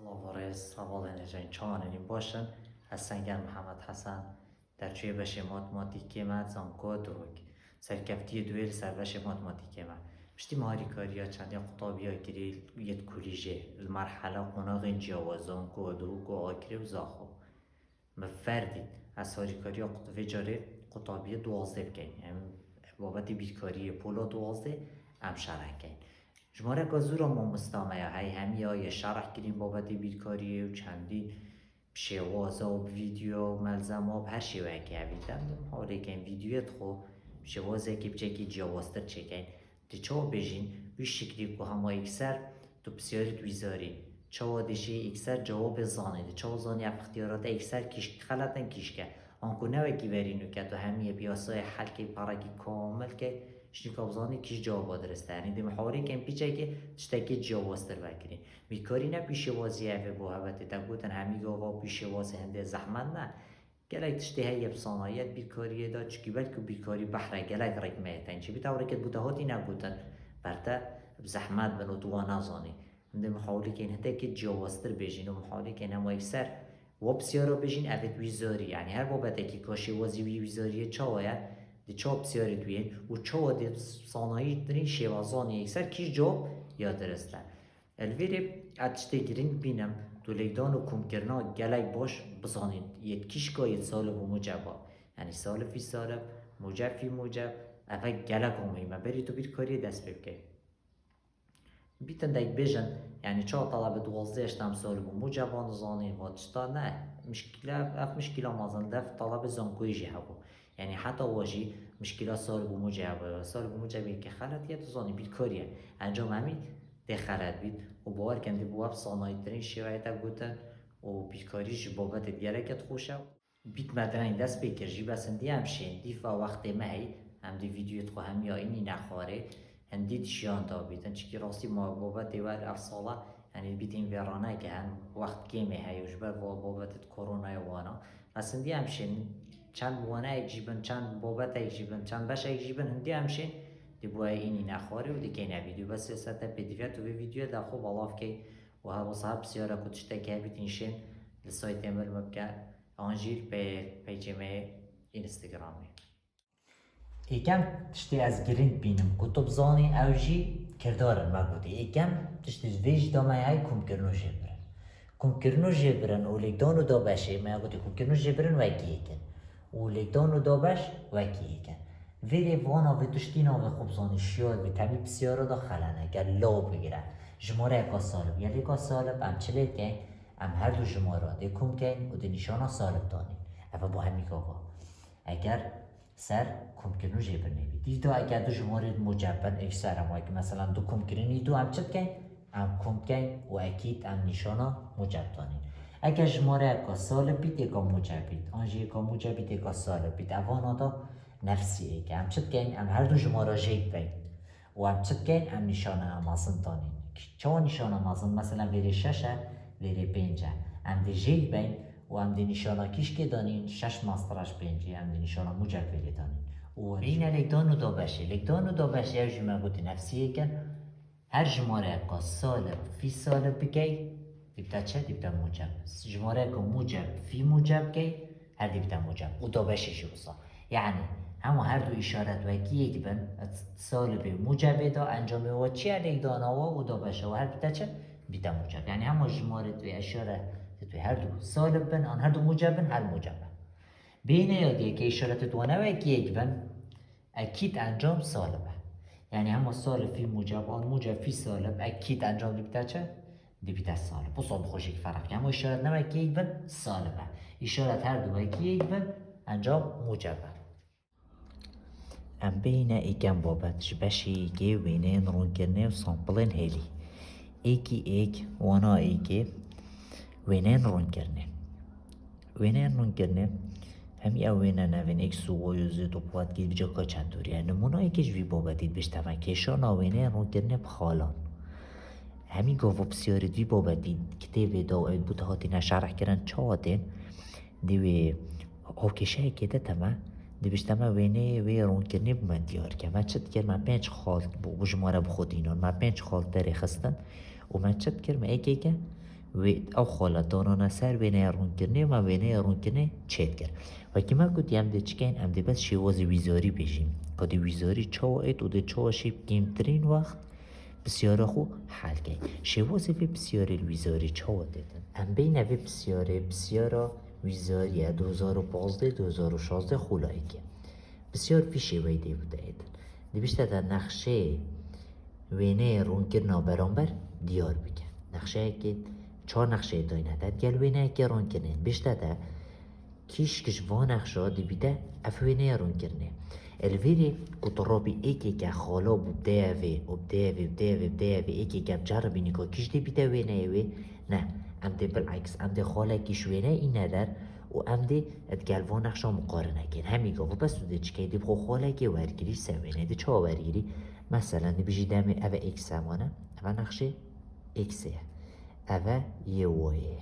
لاوارز حوالین جای چاننی باشن از سنگر محمد حسن در توی بشه ماتماتیکی ما زانکو دروگ سرکفتی دویل سر بشه ماتماتیکی ما پشتی مهاری کاریا چندی قطابی ها گری ید کلیجه المرحله قناغ جاوا زانکو دروگ و آکری و زاخو مفردید از هاری کاریا قطبی جاره قطابی 12 بکن بابت بیکاری پولا 12 ام شرح کن جماره گازورا ما مستامه های همی های شرح کریم بابت بیکاری و چندی شوازا و ویدیو و ملزم و هر شیوه که همیدم حالی که این ویدیویت خو شوازه که بچه جواستر چکن دی چاو بجین ویش شکلی که همه اکسر تو بسیاری ویزاری چاو دیشی اکسر جواب زانه دی چاو زانی اف اختیارات اکسر کش خلطن کش که آنکو نوکی برینو که تو همیه بیاسای حلقه پرکی کامل که شنیکاب زانی کش جواب درسته یعنی دی محاوری که این پیچه که تشتکی جواستر بکرین بیکاری نه پیشوازی اوه بو هبته تا گوتن همی گاوا پیشواز هنده زحمت نه گلک تشتی هی بصنایت بیکاریه دا چکی بلکه بیکاری بحره گلک رک میتن چی بیت آوری که بوده هاتی نگوتن برتا بزحمت بنو تو نزانی هنده محاولی که این هنده که جواستر بجین و محاولی که نمو اکسر و بسیارا بجین اوید ویزاری یعنی هر بابته که کاشی وازی ویزاریه چاوه دی چاو بسیاری دوین و چاو دی صنایع درین شوازانی اکسر کیش جواب یا درسته الویری اتشته گرینگ بینم دولیدان و کمکرنا گلک باش بزانید یک کیش که سالب و مجبا یعنی سالب فی سالب مجب فی مجب اوه گلک مهمه بری تو بیر کاری دست بکن بیتن دیگ بیجن یعنی چه طلب 12 اشتم سالب و مجبا نزانید و تشتا نه مشکله مازن دف طلب زنکوی جه هبو یعنی حتی واجی مشکلات سالب و مجبا سالب و مجبی که خلطیه تو زانی بیر کاریه انجام همین دخرد بید و باور کندی بواب صنایع شوایت گوتن و بیکاریش بابت دیگه خوشه بیت مدرن دست بکرجی بس اندی همشین دیفا وقت مهی هم دی ویدیو تو هم یا اینی نخواره هندی دشیان دا بیتن چکی راستی ما بابت دیوال افصاله یعنی بیت این ویرانه که هم وقت کمی هیوش بر بابت کرونا وانا بس اندی همشین چند بوانه اجیبن چند بابت اجیبن چند باش اجیبن هندی همشین دی بوای اینی نخواره و دی که نویدیو بس ستا پدیفیت و ویدیو دا خوب الاف که و ها وصحاب بسیارا کتشتا که بیتینشین لسایت امر مبکن آنجیر به پیجمه اینستاگرامی ایکم تشتی از گرینگ بینم کتب زانی اوجی کردارن مگودی ایکم تشتی ویج دامه های کم کرنو جبرن کم کرنو جبرن و لگدانو دا بشه مگودی کم کرنو جبرن وکی ایکن و لگدانو دا بش وکی ایکن ویری وانا و تشتینا و خوبزانی شیاد به طبیب بسیارا دا خلانه گر لاو بگیرن جماره اکا سالب یعنی اکا سالب ام چلیت کن ام هر دو جماره دی کم کن و دی نشانا سالب دانین اوه با همی گاوا اگر سر کم کرنو جبر نبی دیدا اگر دو جماره مجبن ایش سر اما اگر مثلا دو کم کرنی دو ام چت کن ام کم کن و اکید ام نشانا مجب دانین اگر جماره اکا سالب بید اکا مجب بید آنجی اکا مجب بید اکا سالب بید اوانا دا نفسیه که ام چت کن ام هر دو جماره جید بید و ام چت کن ام نشانه امازن دانین چه نشانه امازن مثلا ویری ششه ویری پنجه ام دی جید بید و ام دی نشانه کیش که دانین شش ماسترش پنجه ام دی نشانه مجب ویری دانین و این لگدانو دا بشه لگدانو دا بشه او جمعه گوتی نفسیه کن هر جماره اکا سالب فی سالب بگی دیبتا چه؟ دیبتا موجب جماره اکا موجب فی موجب گی هر دیبتا موجب و دا بشه شو بسا یعنی همه هر دو اشارت و یک بن سالب موجب دا انجام و چی علیک دانا و دا بشه و هر دیبتا چه؟ بیتا موجب یعنی همه جماره و اشاره توی هر دو سالب بن آن هر دو موجب بن هر موجب بن بینه یادیه که اشارت دوانه و یک بن اکید انجام سالبه یعنی همه سالب فی موجب آن موجب فی سالب اکید انجام دیبتا چه؟ دیبتا سالب بسا بخوشی که فرق همه اشارت نوه که یک بن سالبه اشارت هر دو که یک بن انجام موجبه ام بینه ایکم بابتش بشه ایکی وینه نرون کرنه و سامپلین هلی ایکی ایک وانا ایکی وینه نرون کرنه همی اوینه نوین ایک سوگوی و زید و پواد گیر بجا که چند دوریه نمونه ایکش وی بابتید بشتفن کشان اوینه نرون کرنه بخالان همی گاوا بسیاری دوی بابتید کتیوی دا اید بوده هاتی نشرح کرن چاوتین دیوی هاکشه که ده تمه دی بشتمه وینه وی رون کرنه بو من دیار که من چد کرد من 5 خال بو جماره بخود اینان من 5 خال داری خستن و من چد کرد من ایکی که و او خالتانان سر وینه رون کرنه و وینه رون کرنه چید کرد و که ما گوتی هم ده چکین هم ده بس شواز ویزاری بیشیم که ده ویزاری چاو اید و ده چاو شیب کمترین وقت بسیار خو حل کرد شواز وی بسیار ویزاری چاو دیدن هم بین وی بسیار ویزاری 2015-2016 خولایی که بسیار پیشی ویدی بوده ایدن دی بیشتر در نقشه وینه رون کرنا برانبر دیار بکن نقشه که 4 نقشه داینه داد گل وینه که رون کنه بیشتر در کش وان نقشه دی بیده اف وینه رون کرنه الویری کترابی ایکی که خالا بوده و ایکی که بجربی نکا کش دی بیده وینه وی نه ام دی بالعکس ام دی خاله کش وینه این ندار و ام دی ادگل وان نقشه مقارنه کن همیگا و بس دوده چکه دی بخو خاله که ورگیری سوینه دی چا ورگیری مثلا دی بجی دمی اوه ایکس همانه اوه نقشه ایکسه اوه یه وایه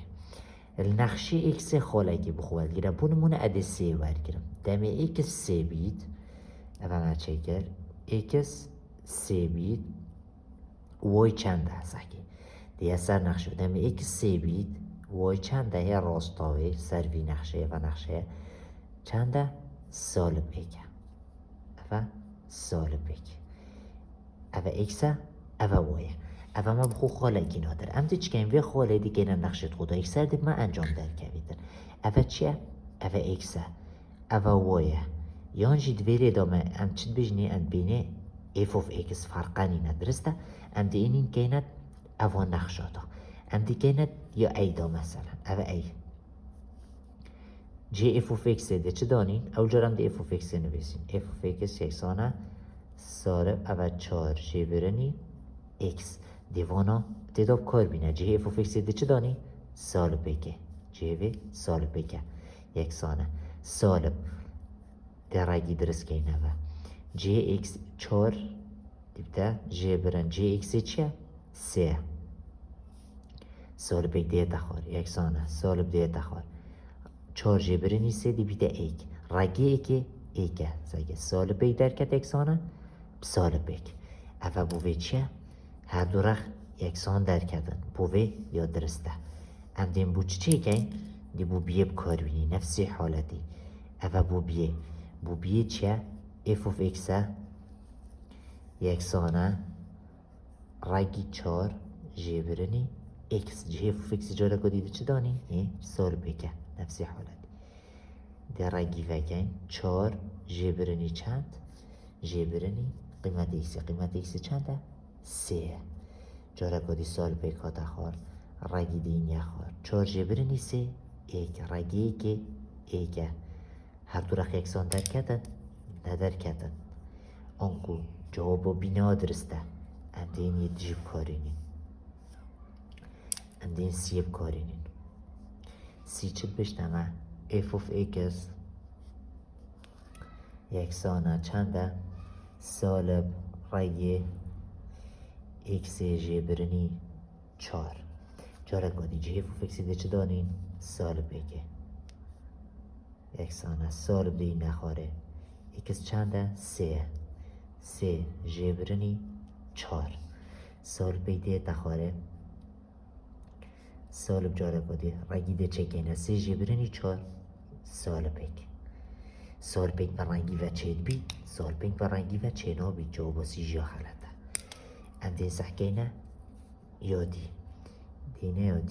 النقشه ایکس خاله که بخو ورگیرم بونمونه اده سی ورگیرم دمی ایکس سی بید اوه ما چه کرد ایکس سی بید وای چنده سکی دیگه سر نقشه دمی ایکس سی بید وای چنده هی راستاوی سر وی نقشه و نقشه چنده سالب ایکه اوه سالب ایکه اوه ایکسه اوه وایه اوه ما بخو خاله کی نادر ام دی چکن وی خاله دیگه نم نقشه خدا ایک سر دید ما انجام در کویدن اوه چیه؟ اوه ایکسه اوه وایه یان جید ویلی دامه ام چید بجنی ام بینه اف of x فرقانی ندرسته ام دی اینین کیند اوه نقشه دا ام دی کیند یا ای دا مثلا اوه ای جی اف of x ده چه دانین؟ اول جارم دی اف of x نویسین اف of x یکسانه سالب اوه 4 جی برنی x دیوانا تداب کار بینه جی اف of x ده چه دانی؟ سالب بگه جی وی سالب بگه یکسانه سالب درگی درست که اینه و جی ایکس 4 دیبته جی برن جی ایکسی چیه؟ 3 سالب یک دیه تخوار یکسانه سالب دیه تخوار 4 جی برنی 3 دیبیده ایک رگی ایکی ایکه زگه سالب یک درکت یکسانه سالب یک اوه بووی چیه؟ هر دو رخ یکسان درکتن بووی یا درسته ام دیم بو چی که دی بو بیه بکار بینی نفسی حالتی اوه بو بیه چیه؟ اف of x یکسانه رگی 4 جی برنی x جی اف of x جاره که دیده چه دانی؟ سال بکه نفسی حالتی دی رگی وگین 4 جی برنی چند؟ جی برنی قیمت x چنده؟ 3 جاره که دی سال بکه تخوار رگی دین یخوار 4 جی برنی 3 ایک رگی که ایکه هر دو رخ یکسان در کتن ندر کتن آنکو جوابو بینا درسته اندین یه جیب کارینین اندین سیب کارینین سی چل بشتمه اف of x یکسانه چنده سالب رگی x جی برنی 4 جاره گادی جی اف of x ده چه دانین سالب بگه یکسانه سالب دی نخواره ایکس چنده؟ 3 جی برنی 4 سالب دی تخواره سالب جاره کدی رگی دی چکینه 3 جی برنی 4 سالب ایک سالب ایک بر رنگی و چید بی سالب ایک بر رنگی و چینا بی جواب سی جا خلطه ام دی سحکینه یادی دینه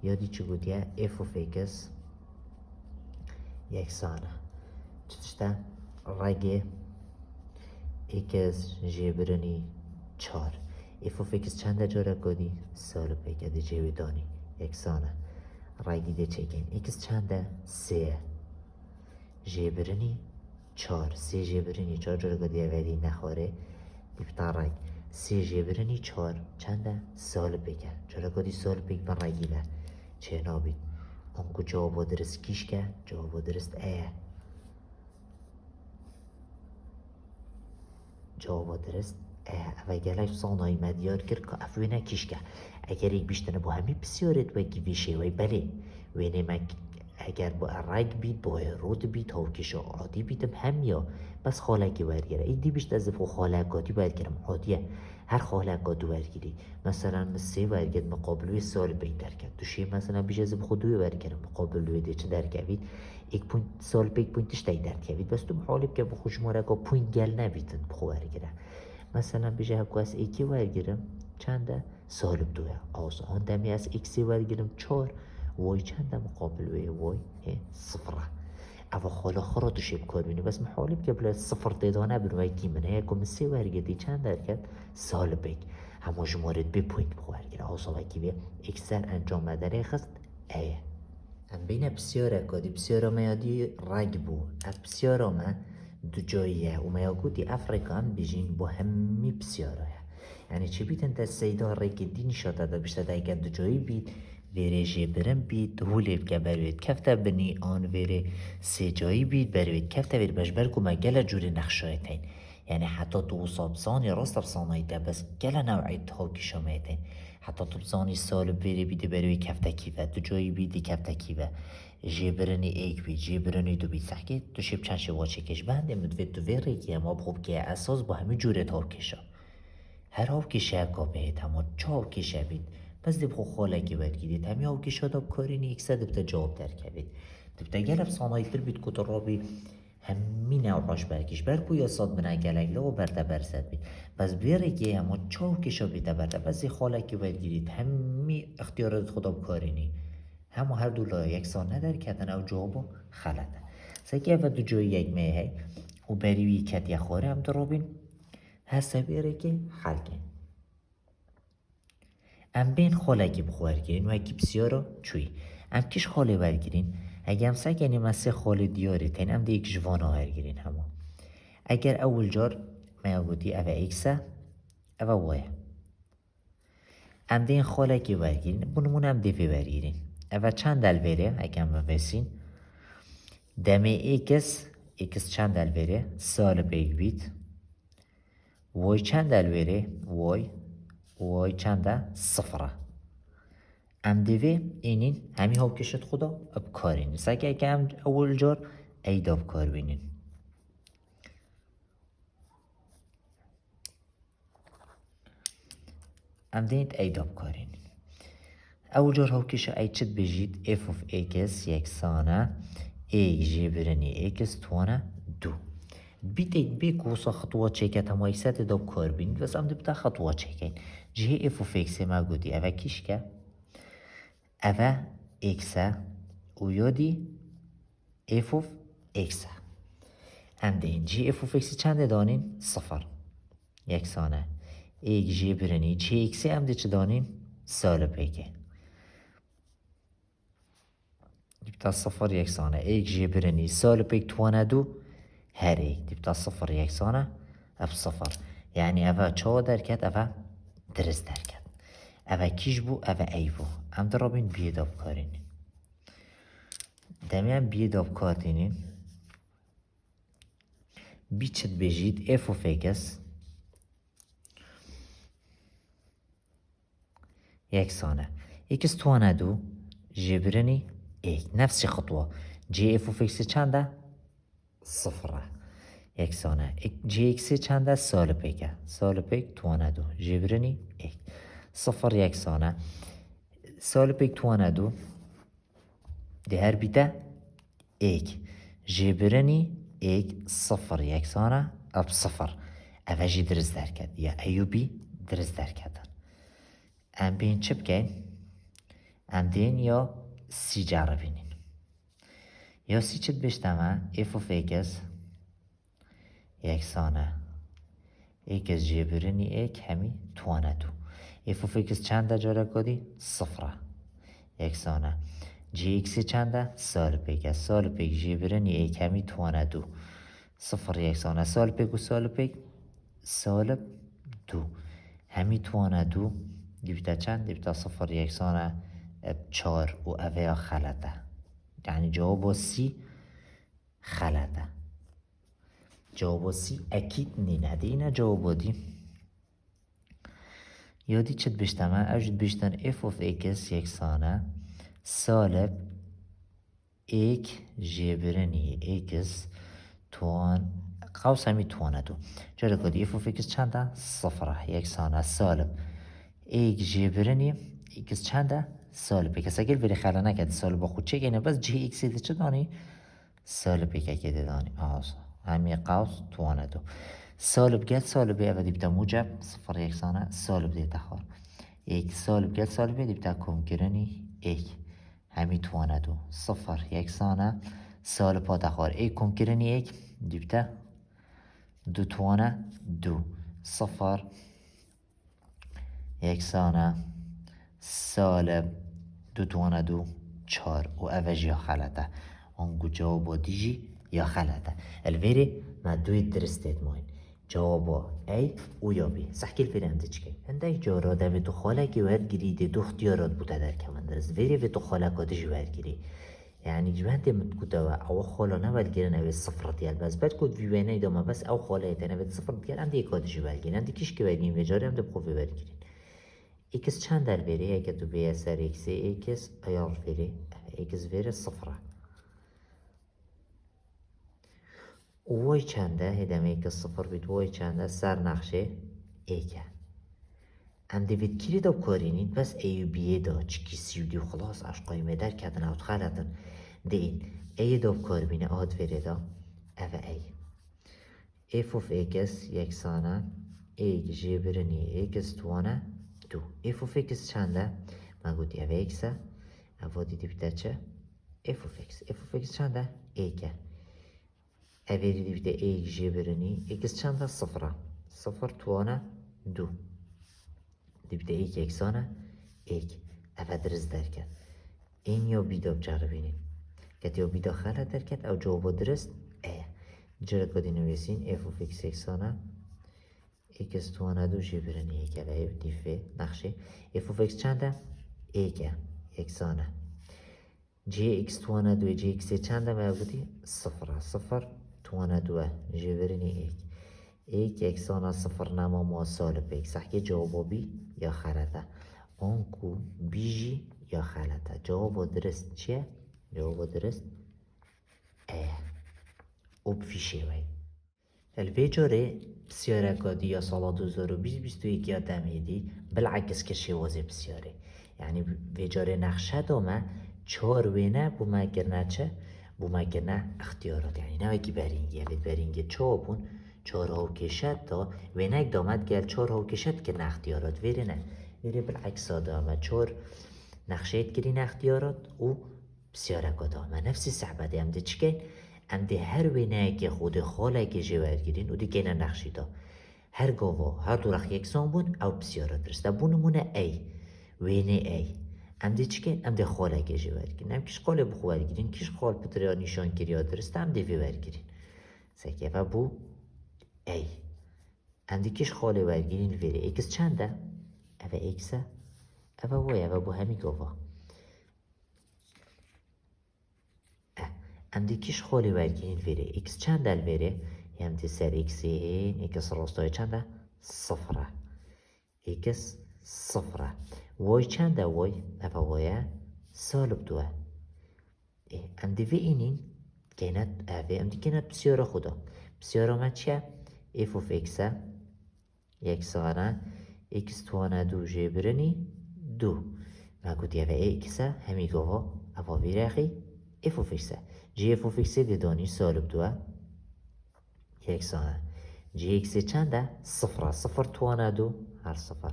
یادی چو گودیه اف of x یکسانه چطشته رگه ایکس جی برنی 4 اف of x چنده جاره کدی سالب بگه دی جیوی دانی یکسانه رگی دی چکین ایکس چنده 3 جی برنی 4 3 جی برنی 4 جاره کدی اویدی نخواره دیبتا رگ 3 جی برنی 4 چنده سالب بگه جاره کدی سالب بگه بر رگی به چه نابید آنکو جواب درست کیش که جواب درست جواب درست اوه گلک صانعی مدیار کرد که افوینه کیش که اگر ایک بیشتنه با همی بسیارت و گیویشه وی بله وینه مک اگر با رگ بید با رود بید هاوکش عادی بیدم هم یا بس خالکی باید گره ای دی بیشت از افو خالکاتی باید گرم عادیه هر خالق دو ورگیری مثلا 3 ورگید مقابل سال بین درکد دوشی مثلا بیش از بخود 2 ورگیرم مقابل ده چه درکوید یک پوینت سال بین پوینتش درکوید بس تو محالب که بخو شماره که پوینت گل نبیتن بخو ورگیره مثلا بیشه هکو از ایکی ورگیرم چنده سالب دوه آسا آن دمی از ایکسی ورگیرم 4 وای چنده مقابل وای 0 اوا خالا خرا تو شب کار بینی بس محالب که بلا 0 دیدانه برو کی من هیکو من 3 ورگیدی چند درکت سالب بگ همه جمارت به پوینت بخو ورگیره آسا وکی به اکسر انجام مدره خست ایه ام بین بسیار اکادی بسیار میادی رگ بو بسیار ما دو جاییه و میاگودی افریقا هم بیجین با همی بسیاره یعنی چی بیتن تا سیدا ریک دین شده دا بیشتر دا اگر دو جایی بید ویره جه برم بید هولیب که بروید کفته بنی آن ویره 3 جایی بید بروید کفته ویر بشبر که ما گل جوری نخشایتین یعنی حتی تو صابسانی راست بسانایی ده بس گل نوعی تاکی شمایتین حتی تو بزانی سال بری بیده بروی کفته کیوه دو جایی بیدی کفته کیوه جه برنی ایک بید جه برنی 2 بید سحکه تو شب چند شوا چکش بنده مدوید دو ویره که ما بخوب که اساس با همه جوره تاکشا هر هاو که شکا بهت همه چاو که شبید پس دب خو خاله که باید گیدید همی هاو که شاداب کارینی اکسا دبتا جواب در کبید دبتا گلب سانایی تر بید کتا رابی همی نوعاش برکش برکو یا ساد من اگلگ لو برده برزد بید پس بیاره که همه چاو که شابید برده پس دی خاله که باید گیدید همی اختیارات خداب کارینی همه هر دو لایه یکسان ندار کتن او جوابو خلطه سکه و دو جوی یک میهی و بریوی کت یا خواره هم در رابین هسته بیاره که حل کن ام بین خاله که بخو ورگیرین و اکی بسیارا چوی ام کش خاله ورگیرین اگه هم سگنی من 3 خاله دیاری تین ام ده یک جوانا ورگیرین همون اگر اول جار ما بودی اوه ایکسه اوه وایه ام ده این خاله که ورگیرین بونمون ام ده ورگیرین اوه چند دل بره اگه هم بفرسین دمه ایکس چند دل بره سال بیگ بید وای چند دل بره وای چنده 0 ام دوی اینین همی هاو کشت خدا اب کارین سکه که ام اول جار ایداب کار بینین ام دینت ایداب کارین اول جار هاو کشه ای چد بجید اف of x یکسانه ای جی برنی x توانه 2 بیتید بی کوسا خطوات چکت همه ایسات داب کار بینید بس ام دبتا خطوات چکین جه اف of x ما گودی اوه کش که اوه x و یادی اف of x هم دین جه اف of x چنده دانین 0 یکسانه ایک جه برنی جه x هم ده چه دانین سالب بگه دبتا 0 یکسانه ایک جه برنی سالب بگ توانه 2 هر ایک دبتا 0 یکسانه اب 0 یعنی اوه چا درکت اوه درست درکت اوه کیش بو اوه ای بو ام درابین بیداب کارین دمی هم بیداب کارینین بیچت بجید اف و فیکس یکسانه ایکس توانه 2 جبرنی ایک نفس خطوه جی اف و فیکس چنده 0 یکسانه جی ایکس چنده سالب بگه سالب بگ توانه 2 جبرنی ایک 0 یکسانه سالب بگ توانه 2 ده هر بیده ایک جبرنی ایک 0 یکسانه اب 0 اوه جی درست درکد یا ایوبی درست درکدن ام بین چه بگین ام دین یا سی جاره بینین یا سی چت بشتمه اف of x یکسانه ایکس جبرنی ایک همی توانه 2 اف of x چنده جاره کدی 0 یکسانه جی ایکس چنده سالب بگه سالب بگ جبرنی ایک همی توانه 2 0 یکسانه سالب بگ و سالب بگ سالب 2 همی توانه 2 دیبتا چند دیبتا 0 یکسانه 4 و اوه خلطه یعنی جواب سی خلطه جواب سی اکید نینه دینا جواب دی یادی چت بشتمه اوجد بشتن اف of x یکسانه سالب ایک جبرنی x توان قوس همی توانه دو جرا کدی اف اکس چنده صفره یکسانه سالب ایک جبرنی اکس چنده سالب اکس اگل ولی خلا نکرد سالب با خود چه گینه بس جی اکس ده چه دانی سالب یک اگه ده دانی همی قوس توانه دو سالب گل سالب اوه دیبتا موجب صفر یکسانه سالب ده تخار ایک سالب گل سالب دیبتا کم کرنی ایک همی توانه دو صفر یکسانه سالب ها تخار ایک کم کرنی ایک دیبتا دو توانه دو صفر یکسانه سالب دو توانه دو چار و اوج یا خلطه اونگو جوابا دیجی یا خلطه الویری ما دوی درستید ماین جوابا ای و یا بی صحکی الفیری هم دیچکی هنده جارا ده تو خاله که ورگیری ده دو اختیارات بوده در کمان درست ویری و تو خاله که دیجی ورگیری يعني جبهت متكوتة أو خالة نبات جيران أو الصفر ديال بس بتكوت في بيني دوما بس أو خالة تنا الصفر ديال عندي كود جبال جين عندي كيش كبالين بجاري عندي بخوف بالجين إكس چند در بيري هيك تو بيا سر إكس إكس أيار بيري إكس بيري الصفرة واي چنده هدام إكس صفر بيت واي چنده سر نقشه إيكا عندي بيت كيري دو كارينين بس أيو بيه دا چكي سيودي وخلاص عش قايمة در كدن أو تخلطن دين أي دو كاربينه آد فريدا أفا أي اف اوف اكس يكسانه ايك جبرني اكس توانه دو اف اوف اكس چنده ما قلت اف اكسه افا ديدي بتا چه اف اوف اكس چنده ايكه افا ديدي بتا ايك جبرني اكس چنده صفره صفر توانه دو دي بتا ايك يكسانه ايك افا درز دركت این یا بیدا بجربینین که یا بیدا خلط درکت او جواب درست جرد کدی نویسین اف اوف اکس اکسانه اکس توانه دو جبرنی ایکه و دیفه نقشه اف اوف اکس چنده ایکه اکسانه جی اکس توانه دو جی اکس چنده و بودی صفره صفر توانه دو جبرنی ایک اکسانه صفر نما ما سالب ایک صحکه جوابی یا خلطه آنکو بیجی یا خلطه جواب درست چیه؟ جواب درست او بفیشه وی الویجاره بسیاره کادی یا سال 2020-2021 یا دمیدی بالعکس کشی وازه بسیاره یعنی ویجاره نقشه دامه چار وینه بومه گرنه چه؟ بومه گرنه اختیارات یعنی نه وکی برینگی برینگی چابون چار ها و کشت تا وینه دامد گل چار ها و کشت که نه اختیارات ویره نه ویره بالعکس دامه چار نقشهت گرین اختیارات و بسیاره کدامه نفسی صحبه هم ده چکن هم ده هر وینه که خود خاله که جواد گرین و دیگه نه نقشی دا هر گاوا هر دو رخ یکسان بون او بسیاره درسته بونمونه ای وینه ای هم ده چکن هم ده خاله که جواد گرین هم کش خاله بخواد گرین کش خال پتریا نیشان کریا درسته هم ده ویور گرین سکه و بو ای هم ده کش خاله ورگرین ویره ایکس چنده؟ اوه ایکسه اوه وای اوه بو همی گاوا ام دی کیش خالی ورگین ویره ایکس چند دل ویره هم دی سر ایکس این ایکس راستای چنده صفره ایکس صفره وای چنده وای اوه وایه سالب دوه ام دی وی اینین کینت اوه ام دی کینت بسیاره خدا بسیاره من چیه ایف اوف ایکسه یکسانه ایکس توانه دو جبرنی دو ما گوتی اوه ایکسه همی گوه اوه ویره اخی اف اوف ایکسه جی اف اوف ایکسه دیدانی سالب دوه یکسانه جی ایکسه چنده صفره صفر توانه دو هر صفر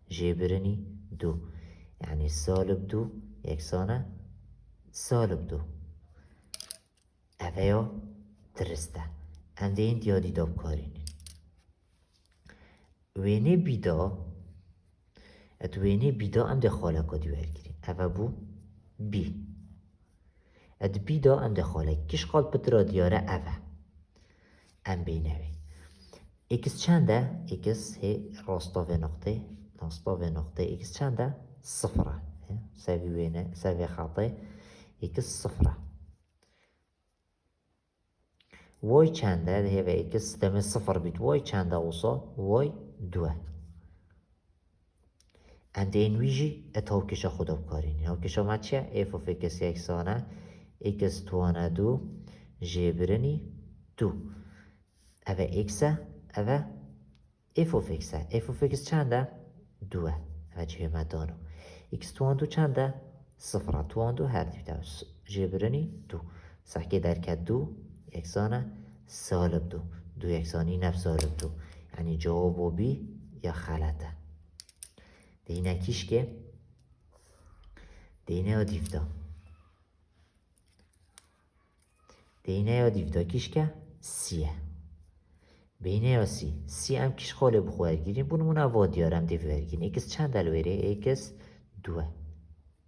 جبرنی دو یعنی سالب دو یکسانه سالب دو اوه یا درسته انده این دیادی داب کارین وینه بیدا ادوینه بیدا ام ده خاله کدی ورگیرین اوه بو بی اد بیدا ام ده خاله کش خال پترا دیاره اوه ام بینوی ایکس چنده؟ ایکس هی راستا و نقطه ایکس چنده؟ صفره سوی بینه سوی خطه ایکس صفره وای چنده ده و ایکس دم صفر بید وای چنده اوصا وای دوه انده این ویجی اتاو کشا خدا بکارین ها کشا ما چیه؟ ایف اوف ایکس یکسانه ایکس توانه دو جبرنی دو اوه اکسه اوه اف اوف اکسه اف اوف اکس چنده؟ دوه اوه جه ما دانو اکس توان دو چنده؟ صفره توان دو هر دیفته جه برنی دو سحکه درکت دو یکسانه سالب دو دو یکسانی نف سالب دو یعنی جوابو بی یا خلطه دینه کیش که دینه یا دیفته دینه یا دیفته کیش که سیه بینه یا سی هم کش خاله بخواه گیریم بونمون اوا دیارم دیفر گیریم ایکس چند دلویره ایکس دوه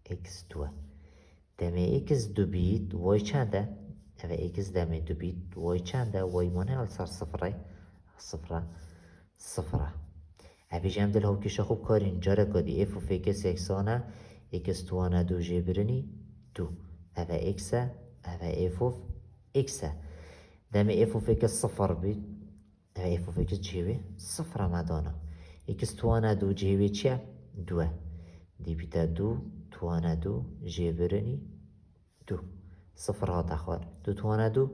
ایکس دوه دمه ایکس دو بیت وای چنده اوه ایکس دمه دو بیت وای چنده وای مانه السر صفره صفره اوه جمع دل هاو کشه خوب کارین جاره کدی اف و فیکس اکسانه ایکس توانه دو جه برنی دو اوه ایکسه اوه اف و ایکسه دمه اف و فیکس صفر بیت اوه اف و فیکس جیوه صفره مدانه ایکس توانه دو جیوه چیه؟ دوه دی بیتا دو توانه دو جه برنی دو صفر ها تخوار دو توانه دو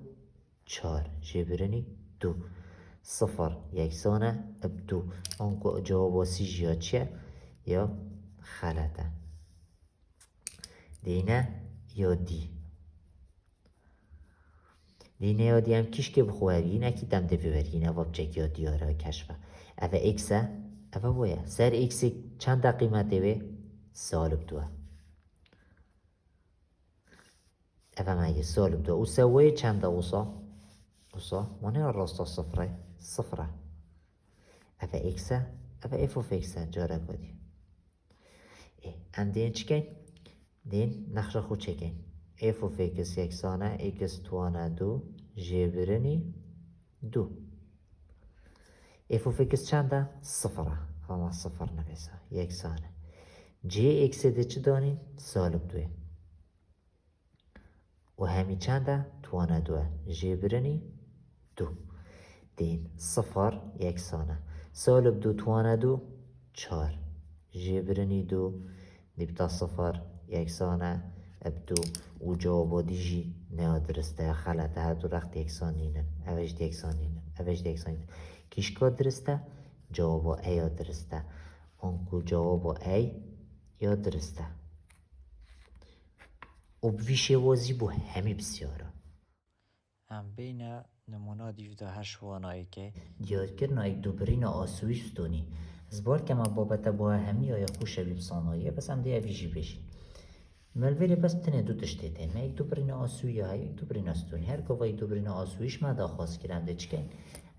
چار جه برنی دو صفر یکسانه اب دو آنکو جواب سی جیا چیه؟ یا خلطه دینه یا دی دینه یا دی هم کش که بخوارگین اکی دم دوی برگین اوه بچک یا دیاره کشفه اوه اکسه اوه باید سر اکسی چند قیمت دوی؟ سالب دوه اوه مگه سالب دوه او سوه چند اوسا؟ اوسا مانه راستا صفره صفره اوه اکسه اوه اف اوف اکسه جاره کدی ام دین چکن؟ دین نقشه خود چکن اف اوف اکس یکسانه اکس توانه دو جه برنی دو اف اوف اکس چنده؟ صفره اما صفر نویسه یکسانه جه اکس ده چه دانین؟ سالب دوه و همی چنده؟ توانه دوه جه برنی دو دین صفر یکسانه سالب دو توانه دو چار جه برنی دو دیبتا صفر یکسانه ابدو و جوابا دیجی نه درسته خلطه هر دو رخت یکسان نینن اوش یکسان نینن اوش یکسان نینن کشکا درسته؟ جوابا ای درسته آنکو جوابا ای یا درسته و بویشه وازی بو همی بسیاره ام بین نمونا دیوده هشوانایی که دیاد کرنا ایک دوبرین آسویش ستونی از بار که ما بابت با همی آیا خوش بیل صانایه بس هم دیگه ویجی بشی ملویره بس تنه دو تشتیتین ما ایک دوبرین آسویه های ایک دوبرین ستونی هر که ایک دوبرین آسویش ما دا خواست کرم ده چکن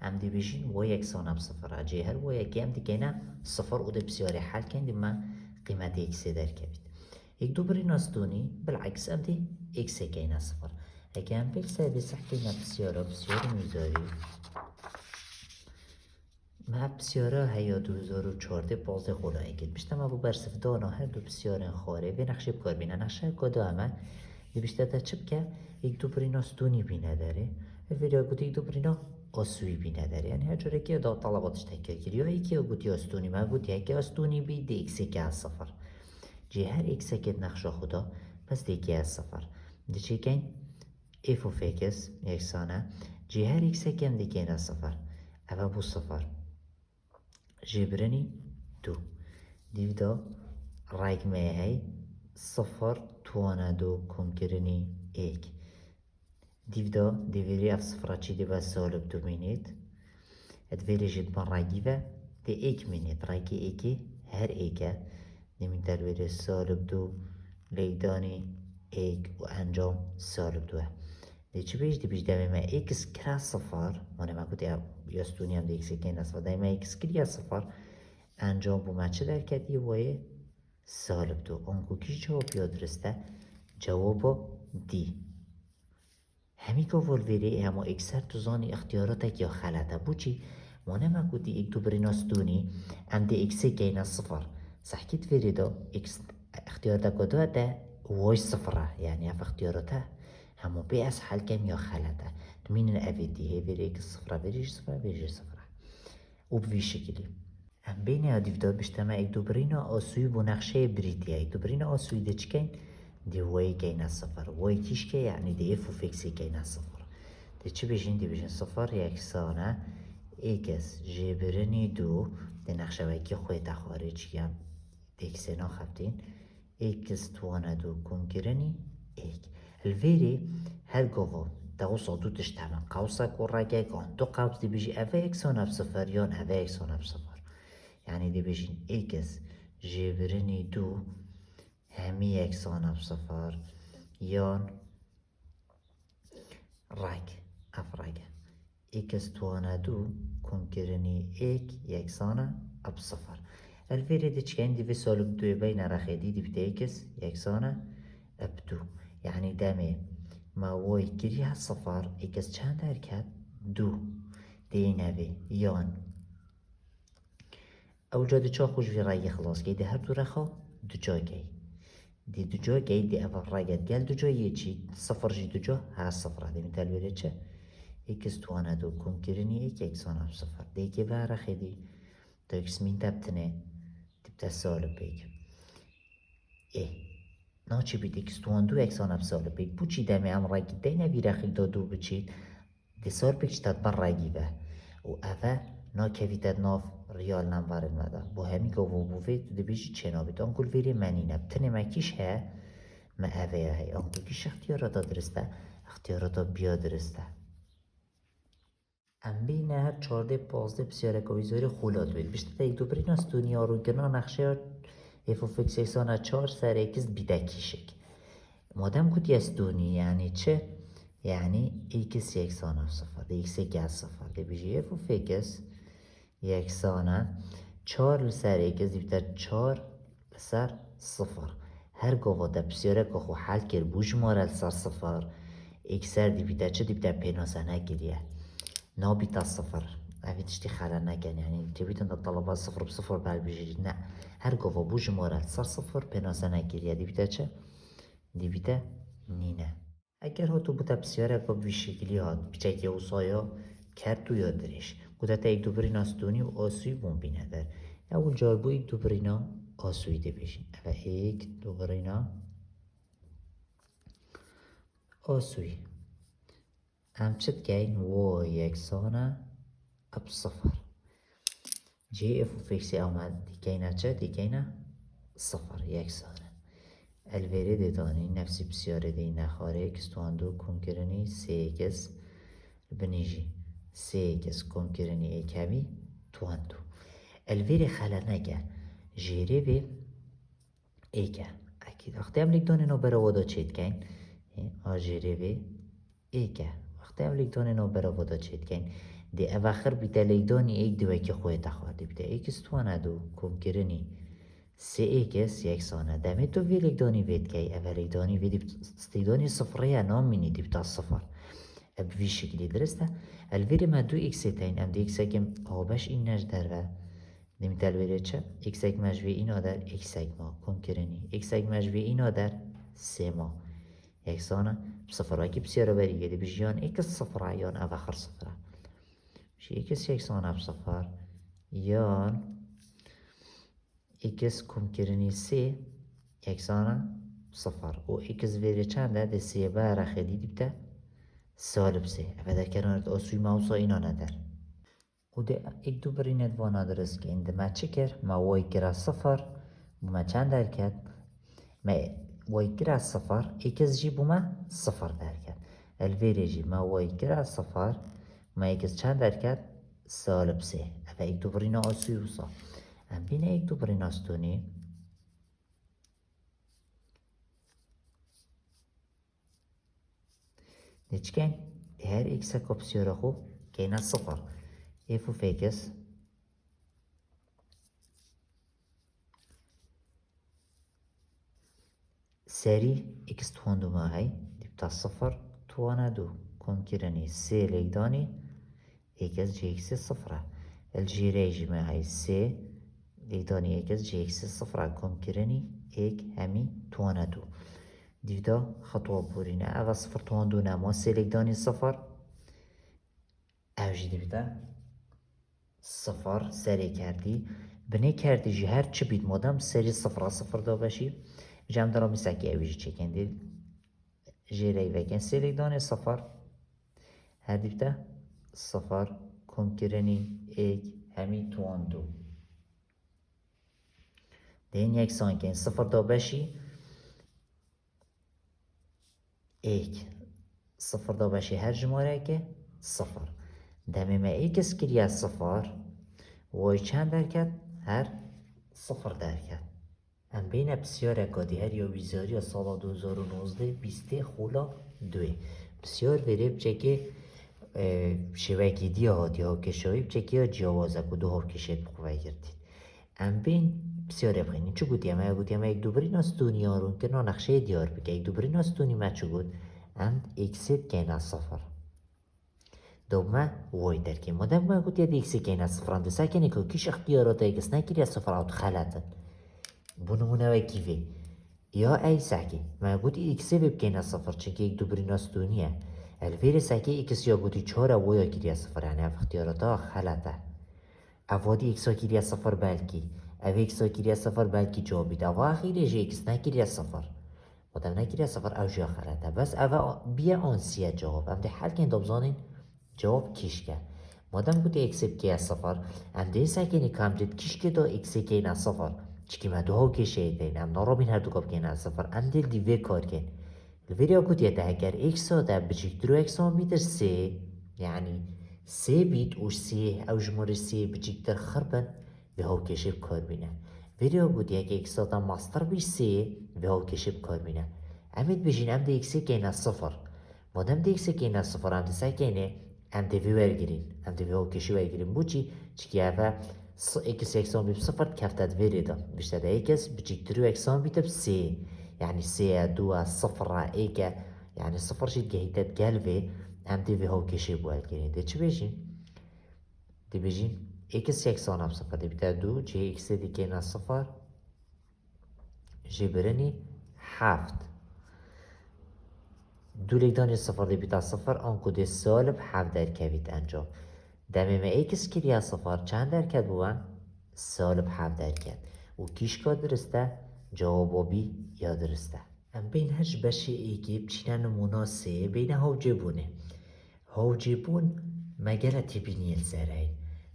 ام دی بشین و یک سانم صفر جه هر و یکی ام دی که نه صفر او ده بسیاری حل کن دی ما قیمت ایکسی در کبید ایک دوبرین ستونی بالعکس ام دی ایکسی که نه صفر اگه هم بیل سبی سحکی بسیاری میذاری ما بسیاره هیا 2014 بازه خدایی کرد بیشتر ما بو برسف دانا هر دو بسیاره خاره به نقشه بکار بینه نقشه کدا همه دی بیشتر تا چپ که یک دو برینا ستونی بینه داره الویدیو گوتی یک دو برینا آسوی بینه داره یعنی هر جوره که دا طلباتش تکر کردی یا یکی گوتی آستونی ما گوتی یکی آستونی بی دی ایکسی که از صفر جه هر ایکسی که نقشه خدا پس دی که از صفر دی چه کن اف و فیکس یکسانه جه هر ایکسی که هم دی که از صفر اما بو صفر جبرني دو ديفدا رقمه هاي صفر توانا دو كم كرني ايك ديفدا ديفيري اف صفرات چي ديبا سالب دو مينيت ادفيري جد من رقيبه دي ايك مينيت رقي ايكي هر ايكا نمين دلويري سالب دو ليداني ايك و انجام سالب دوه دی چی بیش دی بیش دمی ما ایکس کرا صفر مانه ما کتی یاستونی هم دی ایکس که نصفر دمی ما ایکس کریا صفر انجام بو ما چه در کردی وای سالب دو اونکو کیش جواب یاد درسته جواب دی همی که ولویری اما اکثر تو زانی اختیارات یا خلطه بو چی مانه ما کتی ایک دو بریناستونی ام دی ایکس که نصفر سحکیت ویری دا اختیارات کدا ده وای صفره یعنی اف اختیاراته همو بی از حل کم یا خلطه تمین اویدی هی ویره که صفره ویریش صفره ویریش صفره و بوی شکلی هم بین ادیفداد بشتمه ایک دوبرینا آسوی بو نقشه بریتیه ایک دوبرینا آسوی ده چکن دی وای که این صفر وای کیش که یعنی دی اف و فیکسی که این صفر دی چی بشین؟ دی بشین صفر یکسانه ایکس جبرنی دو دی نقشه وکی خویت خارج کم دیکس ناخفتین ایکس توانه دو کنکرنی ایک الویری هر گوه دوسا دو تشتمن قوسا کرگه کن دو قوس دی بشی اوه اکسانه بصفر یان اوه اکسانه بصفر یعنی دی بشین ایکس جبرنی دو همی اکسانه بصفر یان رگ افرگه ایکس توانه دو کنکرنی ایک یکسانه اب صفر الفيري دي تشكين دي في سالب دو بين رخيدي دي بتاكس يكسانة اب دو يعني دامي ما واي كريها الصفر اكس چند حركات دو دي نبي يان او جا دو چا خوش في رأي خلاص كي دي هر دو رخا دو جا كي دي دو جا كي دي اول رأيت قال دو جا يجي صفر جي دو جا ها الصفر دي مثال بيري چه اكس توانا دو كون كرني اك يكسانة بصفر دي كي بها رخيدي تا اكس مين تبتنه تبتا سالب بيك ايه ناچی بید اکس توان دو اکسان اب سالب بید بو چی دمی ام رگی دی نبی رخیل دا دو بچید دی سال بکش تد بر رگی به و اوه نا کویتد ناف ریال نمبر المده با همی که و بوفید دی بیشی چنا بید آنکل ویری منی نب تنه مکیش ها ما اوه های آنکل کش اختیاراتا درسته اختیاراتا بیا درسته ام بین هر 14-15 بسیاره کویزاری خولاد بید بیشتر تا یک دو برین از دنیا رو گرنا نقشه اف اوف اکس یکسانه 4 سر اکس بیدکیشک مادم کتی از دونی یعنی چه؟ یعنی اکس یکسانه صفر دی اکس یک صفر دی بیجی اف اوف اکس یکسانه 4 سر اکس دی بیتر 4 سر صفر هر گوه دا بسیاره که خو حل کر بوش مارل سر صفر اکسر دی بیتر چه دی بیتر پیناسه نگیریه نا بیتا صفر اوی تشتی خلا نکن یعنی تبیتون دا طلبات صفر بصفر بل بجید نه هر گوه بو جمارت سر صفر پناسه نگیریه دی بیتا چه؟ دی بیتا نینه اگر ها تو بوتا بسیاره که بی شکلی هات بیچه که اوسایا کرد تو یاد دریش بوتا تا ایک دو برین آستونی و آسوی بون بینه در اول جار بو ایک دو برینا آسوی دی بشین اوه ایک دو برینا آسوی هم چت گین و یکسانه اب صفر جي اف اوف اكس اومد ديكينا چه ديكينا صفر يكسانه الفيري دي داني نفسي بسيارة دي نخاره اكس تواندو كونكرني سي اكس بنيجي سي اكس كونكرني اكامي تواندو الفيري خلناكا جيري بي ايكا اكيد اختي املك داني نو براودا چيت كين جيري بي ايكا اختي املك داني نو براودا چيت كين دی اواخر بیتا لیدانی ایک دوی که خوی تخوادی بیتا ایکس توانه دو کم کرنی سی ایکس یکسانه دمی تو وی لیدانی وید که اول لیدانی وید استیدانی صفریه نام مینی دی بیتا صفر اب وی شکلی درسته الویری ما دو ایکسی تین ام دی ایکس اکم آبش این نج در و دیمیت الویری چه ایکس اک مجوی اینا در ایکس اک ما کم کرنی ایکس اک مجوی اینا در سی ما یکسانه بصفر اکی بسیاره بریگه دی بجیان ایکس صفره یان اواخر صفره شي اكس يكسانه بصفر يان اكس كمكرني سي يكسانه بصفر و اكس فيري چنده ده سي باره خيدي دبته سالب سي افده كرانت اسوي موسا اينا ندر و ده اك دو برينت وانا درست که انده ما چكر ما واي كرا صفر بما چند در كد ما واي كرا صفر اكس جي بما صفر در كد الفيري جي ما واي كرا صفر ما اکس چند در کرد؟ سالب سه افا ایک دو برینا آسوی وصا ام بین ایک دو برینا استونی دیچکن هر ایکس اکا بسیاره خو که اینا صفر ایفو فیکس سری ایکس تواندو ما هی دیبتا صفر توانا دو کن کرنی سه لیدانی اكس جي اكس صفرة الجيريجي ما هاي سي ليداني اكس جي اكس صفرة كم كرني اك همي توانتو ديدا خطوة بورينا اغا صفر تواندو نامو سي ليداني صفر اوجي ديدا صفر سري كردي بني كردي جي هر چه بيد مادم سري صفرة صفر دا باشي جام درا مساكي اوجي چكن دي جيري وكن سي ليداني صفر هر دیبته صفر کم کرنی ایک همی توان دو دین یکسان کن صفر دا بشی ایک صفر دا بشی هر جماره که صفر دمی ما ایکس کریه صفر وای چند درکت هر صفر درکت ام بین بسیار اکادی هر یا ویزاری سال 2019 بیسته خولا دوی بسیار ویره بچه که شوکی دی هاتی ها کشایی بچه که جوازه که دو ها کشید بخواه گردید ام بین بسیار بخینید چو گوتی همه گوتی همه یک دوبرین استونی ها رو که نقشه دیار بگه یک دوبرین استونی ما چو گوت ام اکسید که اینا صفر دوما وای درکی مادم ما گوتی اد اکسی که اینا صفران ده سکنی که کش اختیارات ایکس نکری صفر آت خلطن بونمونه و کیفه یا ای سکی ما گوتی اکسی بکنه صفر چنکه یک دوبرین استونیه الفیر سکی اکس یا گوتی چهار ویا کری صفر یعنی اف اختیارات ها خلطه اوادی اکسا کری صفر بلکی او اکسا کری صفر بلکی جوابید او آخیره جه اکس نکری صفر مادم نکری صفر او جا خلطه بس او بیا آنسیه جواب ام ده حل کن دبزانین جواب کیشکه مادم گوتی اکس بکی صفر ام ده سکنی کام دید کیشکه دا اکس که نه صفر چکی ما دو ها کشه دین ام نارابین هر دو کب که نه صفر ام دل دیوه کار کن الویریا گوتی ده اگر اکسا ده بچکترو اکسا میتر سه یعنی سه بیت اوش سه او جمهور سه بچکتر خربن به ها کشه بکار بینه ویریا گوتی اگه اکسا ده ماستر بیش سه به ها کشه بکار بینه امید بجین ام ده اکسه که نه صفر مادم ده اکسه که نه صفر ام ده سکنه ام ده وی ورگیرین ام ده وی ها کشه ورگیرین بوچی چکی اوه اکس اکسان بیب صفر کفتت ویری دا بیشتر ده اکس بچکترو اکسان بیتب سه يعني سه دو صفر ایک يعني صفر شید گهیتت گلوه هم دی ها کشی باید گرین ده چه بجین؟ دی بجین اکس یکسان هم صفر دی بیتر دو جه اکس دی که نه صفر جه برنی هفت دو لیکدانی صفر دی بیتر صفر آنکو دی سالب هفت در کوید انجام دمیم اکس کریه صفر چند درکت بوان؟ سالب هفت درکت و کیش که درسته؟ جوابی یا درسته ام بین هج بشی ایگی بچینه نمونا سه بین هاو جیبون مگره تبینی الزرعی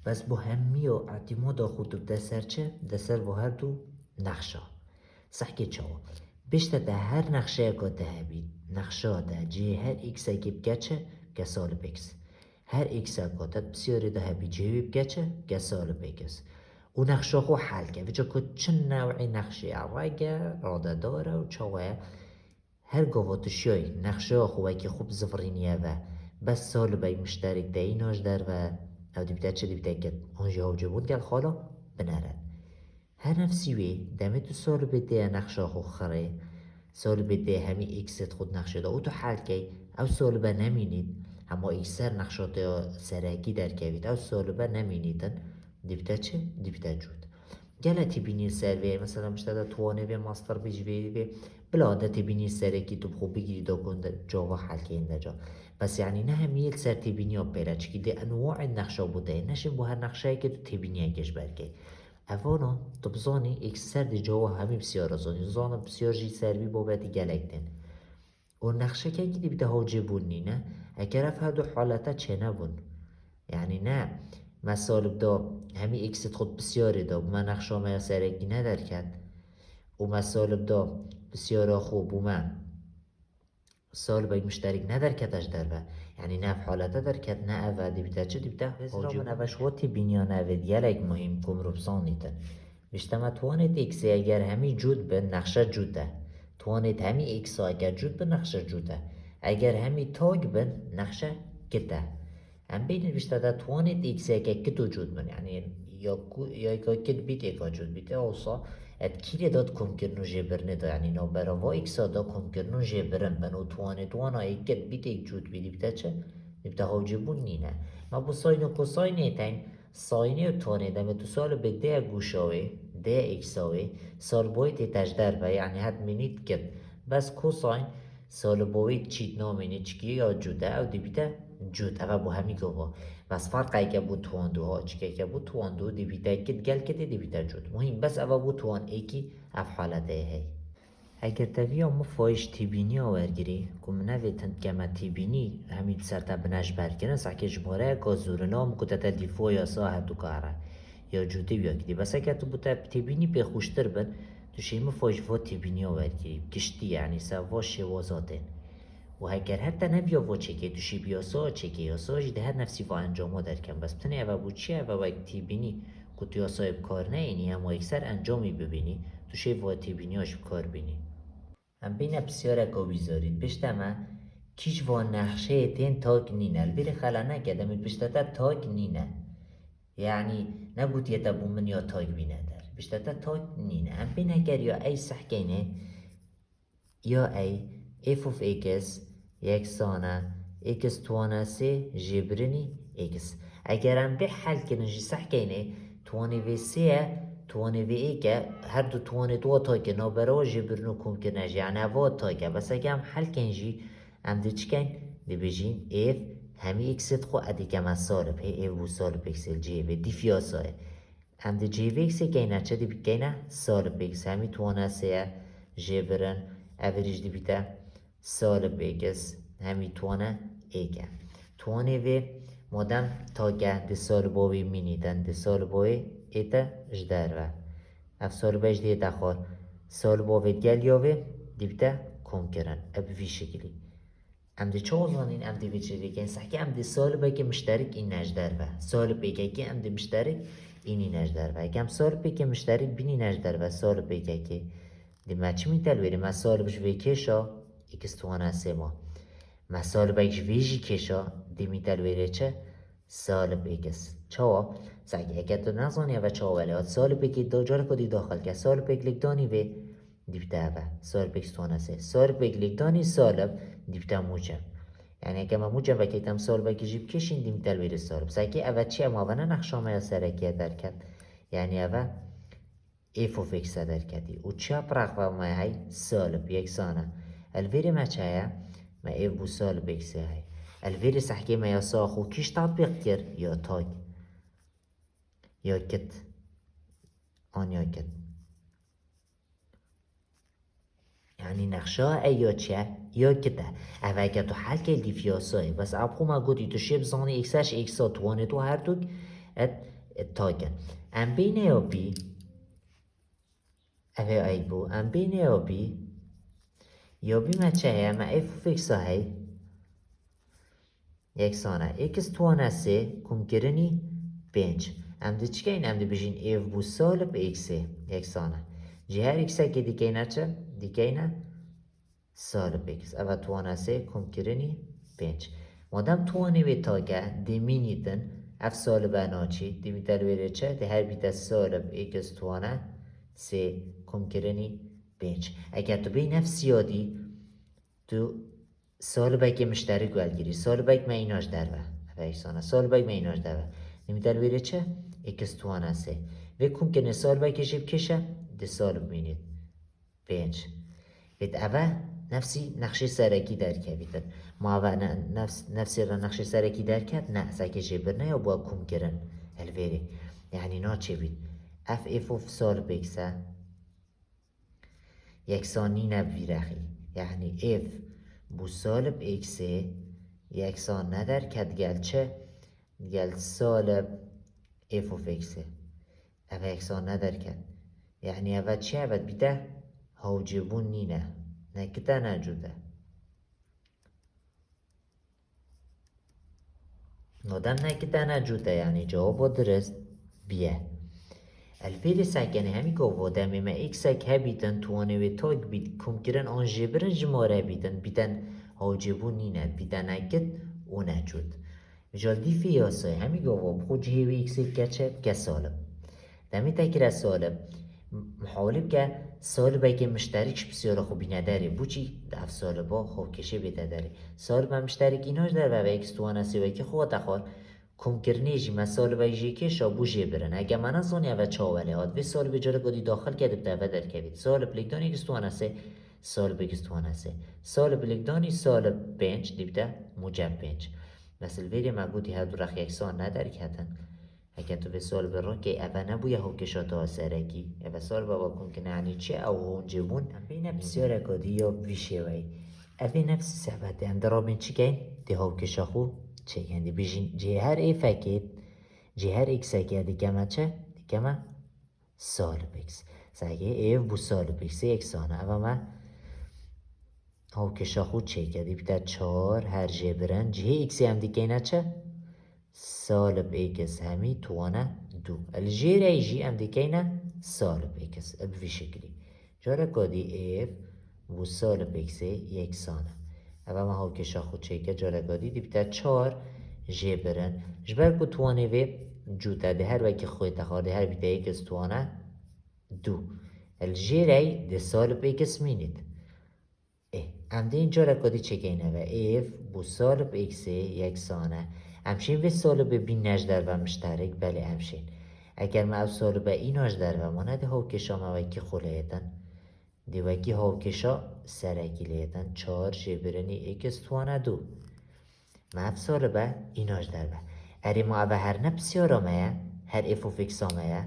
بس بو همی و اعتماد خود ده سر چه؟ ده سر و هر دو نقشه صحکه چاو بیشتر ده هر نقشه که ده بید نقشه ده جه هر ایکس اگه بگه چه؟ که سالب ایکس هر ایکس اگه ده بسیاری ده بید جه بگه چه؟ که سالب ایکس و نقشه خو حل که وجه که چند نوعی نقشه عراقه راده داره و چوه هر گواتشیای نقشه خواه که خوب زفرینیه و بس سال بای مشترک ده ایناش در و او دیبته چه دیبته که اونجا ها جبود گل خالا بنرد هر نفسیوی دمه تو سال بده نقشه خو خره سال بده همی ایکست خود نقشه ده او تو حل که او سال به نمینید اما ایکسر نقشه ده سرکی در کوید او سال به نمینیدن دیبته چه؟ دیبته جود گله تبینی سر وی مثلا مشتاده توانه وی ماستر بیجوی وی بلا ده تبینی سره کی تو خوب بگیری دا کنده جاوا حل که این جا بس یعنی نه همیل سر تبینی ها پیره چکی ده انواع نقشه بوده نشین با هر نقشه که تو تبینی هکش برگه اولا تو بزانی ایک سر دی جاوا همی بسیار ازانی زانه بسیار جی سر بی بابتی گلک دن و نقشه که دی بیده ها جبونی نه اگر اف هدو حالتا چه نبون یعنی نه مسالب دا همی اکست خود بسیاری دا من نقشه ما سرگی ندر کرد و مسالب دا بسیار خوب و من سال باید مشترک ندر کدش در و یعنی نه حالته در کد نه اوه دی بیده چه دی بیده حاجی من اوش واتی بینیان اوه دیالک مهم کم رو بسانیتن بیشتما توانید اکسی اگر همی جود به نقشه جوده توانید همی اکسا اگر جود به نقشه جوده اگر همی تاگ به نقشه کده هم بین بیشتر در توانید ایکسی که کت وجود من یعنی یا کت بیت ایکا جود بیته اوسا ات کیری داد کم کرنو جبرنه دا یعنی نا برا ایکسا دا کم کرنو جبرن بنو توانید وانا ایکت بیت ایک جود بیدی بیته چه؟ بیته ها جبون نینه ما بو ساین و کوساین ایتین ساینه و توانید همه تو سال به ده گوشاوی ده ایکساوی سال باید تجدر به یعنی حد منید کت بس کوساین سال باید چیت نامینه چکی یا جوده او دی بیته جود اوه با همی گوه بس فرق ای که بود تواندو ها چکه که بود تواندو دیبیده کد گل کده دیبیده جود مهم بس اوه بود توان ایکی اف حالته هی اگر تاویا ما فایش تیبینی آورگیری که منه ویتند که ما تیبینی همین سر تا بنش برگرن ساکه جباره که زورنام که تا دیفو یا ساعه تو کاره یا جوتی بیا کدی بس اگر تو بوده تیبینی به خوشتر بن تو شیما فایش و تیبینی آورگیری کشتی یعنی سواش شوازاته و اگر حتی نبیا و چکی توشی بیا سا چکی یا ساجی ده هر نفسی و انجامو در کن بس بتنه اوه بود چیه و وقتی بینی که تو یا صاحب کار نه اینی اما اکثر انجامی ببینی توشی و تیبینی هاش کار بینی هم بین بسیار اگه بیزارید بشت اما کیش و نقشه تین تاک نینه البیر خلا نکدم بشتتا تاک نینه یعنی نگوت یه تبو من یا تاک بینه در بشتتا تاک نینه هم بین اگر یا ای سحکینه یا ای اف of x یکسانه x توانه سه جبرنی x اگر هم به حل کنن جی صح کنه توانه وی سه توانه وی ایکه هر دو توانه دو تا که نابرا جبرنو کم کنه یعنی اوا تا که بس اگر هم حل کن جی هم دی چی کن دی بجین f همی x خو ادی که من سالب هی f بو سالب اکسل جی و دی فیاسای هم دی جی و x کنه چه دی بکنه سالب x همی توانه سه جبرن اوریج دی بیتا سالب ایکس همی توانه ایکه توانه وی مادم تا گه دی سالباوی مینیدن دی سالباوی ایتا جدر و اف سالباش دی ایتا خوار سالباوی گل یاوی دی بیتا کم کرن اب وی شکلی ام دی چه وزانین ام دی ویچه دیگه سحکه ام دی سالبه که مشترک این نجدر و سالبه که ام دی مشترک اینی نجدر و اگه ام سالبه که مشترک بینی نجدر و سالبه که دی ما چی میتل ویری ما سالبش وی کشا ایکس توانه سه ما سالبش ویجی کشا دی میتل ویری چه سالب ایکس چاوا سعی اگه تو نزانی و چاوا ولی سالب ایکی دو جار کدی داخل که سالب ایک لگدانی وی دی بیتا اوه سالب ایکس توانه سه سالب ایک لگدانی سالب دی بیتا موجب یعنی اگه ما موجب و کیتم سالب ایکی جیب کشین دی میتل ویری سالب سعی اوه چی اما اوه نه نقشامه یا سرکیه درکت یعنی اوه اف of x در کدی و چپ رقم ما هی سالب یکسانه الویری ما چه ما اف بو سالب x هی الویری سحکی ما یا ساخو کیش تطبیق کرد یا تاگ یا کت آن یا کت یعنی نقشه ای یا چه یا کته اوه اگه تو حل که دی فیاسای بس ابخو ما گودی تو شیب زانی اکسش اکسا توانه تو هر دوگ تاگن ام بینه یا بی اوه ای بو ام بینه یا بی ما چه هی ما اف of x هی یکسانه x توانه سه کم کرنی پنج ام دی چکه این ام دی بجین اف بو سالب x یکسانه جه هر x که دیگه نه چه دیگه نه سالب x اوه توانه سه کم کرنی پنج مادم توانه وی تاگه دی مینیدن اف سالب اناچی دی بیتر ویره چه دی هر بیتر سالب x توانه سه کم کرنی پنج اگر تو بی نفس یادی تو سالبه که مشترک ولگیری سالبه که ایناش در و ایسانه سالبه که ایناش در و نمیدر بیره چه؟ اکس توانه سه و کم کنه سالبه که جیب کشه ده سالب بینید پنج وید اوه نفسی نقشه سرکی در که بیتن ما اوه نفسی را نقشه سرکی در کرد نه سکه جیبر نه یا با کم کرن الویره یعنی نا چه بید اف of سالب اکسه یکسانی نبوی رخی یعنی f بو سالب ایکسه یکسان ندر کد گل چه؟ گل سالب f of ایکسه اوه یکسان ندر کد یعنی اوه چه اوه بیده هاوجبون نینه نکده نجوده نادم نکده نجوده یعنی جواب درست بیه الفيل ساكن همي كوفو دامي ما اكساك هابيتن تواني وي تاك بيت كم كرن آن جبرن جماره بيتن بيتن هاجبو نينت بيتن اكت و نجود جال دي فياساي همي كوفو بخو جهوي اكسيك كتشب كسالب دامي تاكرا سالب محالب که سالبه که مشترکش بسیار خوب نداره بوچی دف سالبا خوب کشه بیده داره سالب مشترک ایناش داره و اکس توانه سیوه که خواه دخوار کم کرنیجی ما سالبه ایجی که شابو جه برن اگه من از اونی اوه چاوله هاد و سالبه جاره گودی داخل کرده بده اوه در کبید سالب لگدانی اکس توانه سه سالب اکس توانه سه سالب لگدانی سالب پنج دیبده موجب پنج مثل ویری ما گودی هر دو رخ یکسان نداره کتن اگه تو به سال برون که اوه نبویه هو کشاتا سرکی اوه سال بابا کن که نعنی چه او هون جبون بینه بسیار اکادی یا بیشه وی اوه نفس سبته هم درابین چی کن ده هو کشاخو چه کن دی بیشین جه هر ای فکید جه هر ایک سکه دی کمه چه دی کمه سال بکس سگه ایف بو سال بکس یکسانه اوه ما هو کشاخو چه کدی بیتا 4 هر جبرن جه ایکسی هم دی کنه چه سالب ایکس همی توانه دو الجيرة يجي ام ديكينا سالب اكس بفي شكلي جارة قادي اف و سالب اكسي يكسانه اما ما هاو كشا خود چيكا جارة قادي دي بتا 4 جي برن جبر کو توانه و جوتا ده هر وكي خوي تخار ده هر بتا اكس توانه دو الجيرة ده سالب اكس مينيد اه ام دي جارة قادي چيكينا و اف بو سالب اكسي يكسانه همشین به سالب بین نجدر و مشترک بله همشین اگر ما او سالب این نجدر و مانده هاوکشا موکی خولیتن دیوکی هاوکشا سرکی لیتن 4 جبرنی اکس توانه دو ما او سالب این نجدر و اری ما او هر نبسیارا میا هر اف و فکسا میا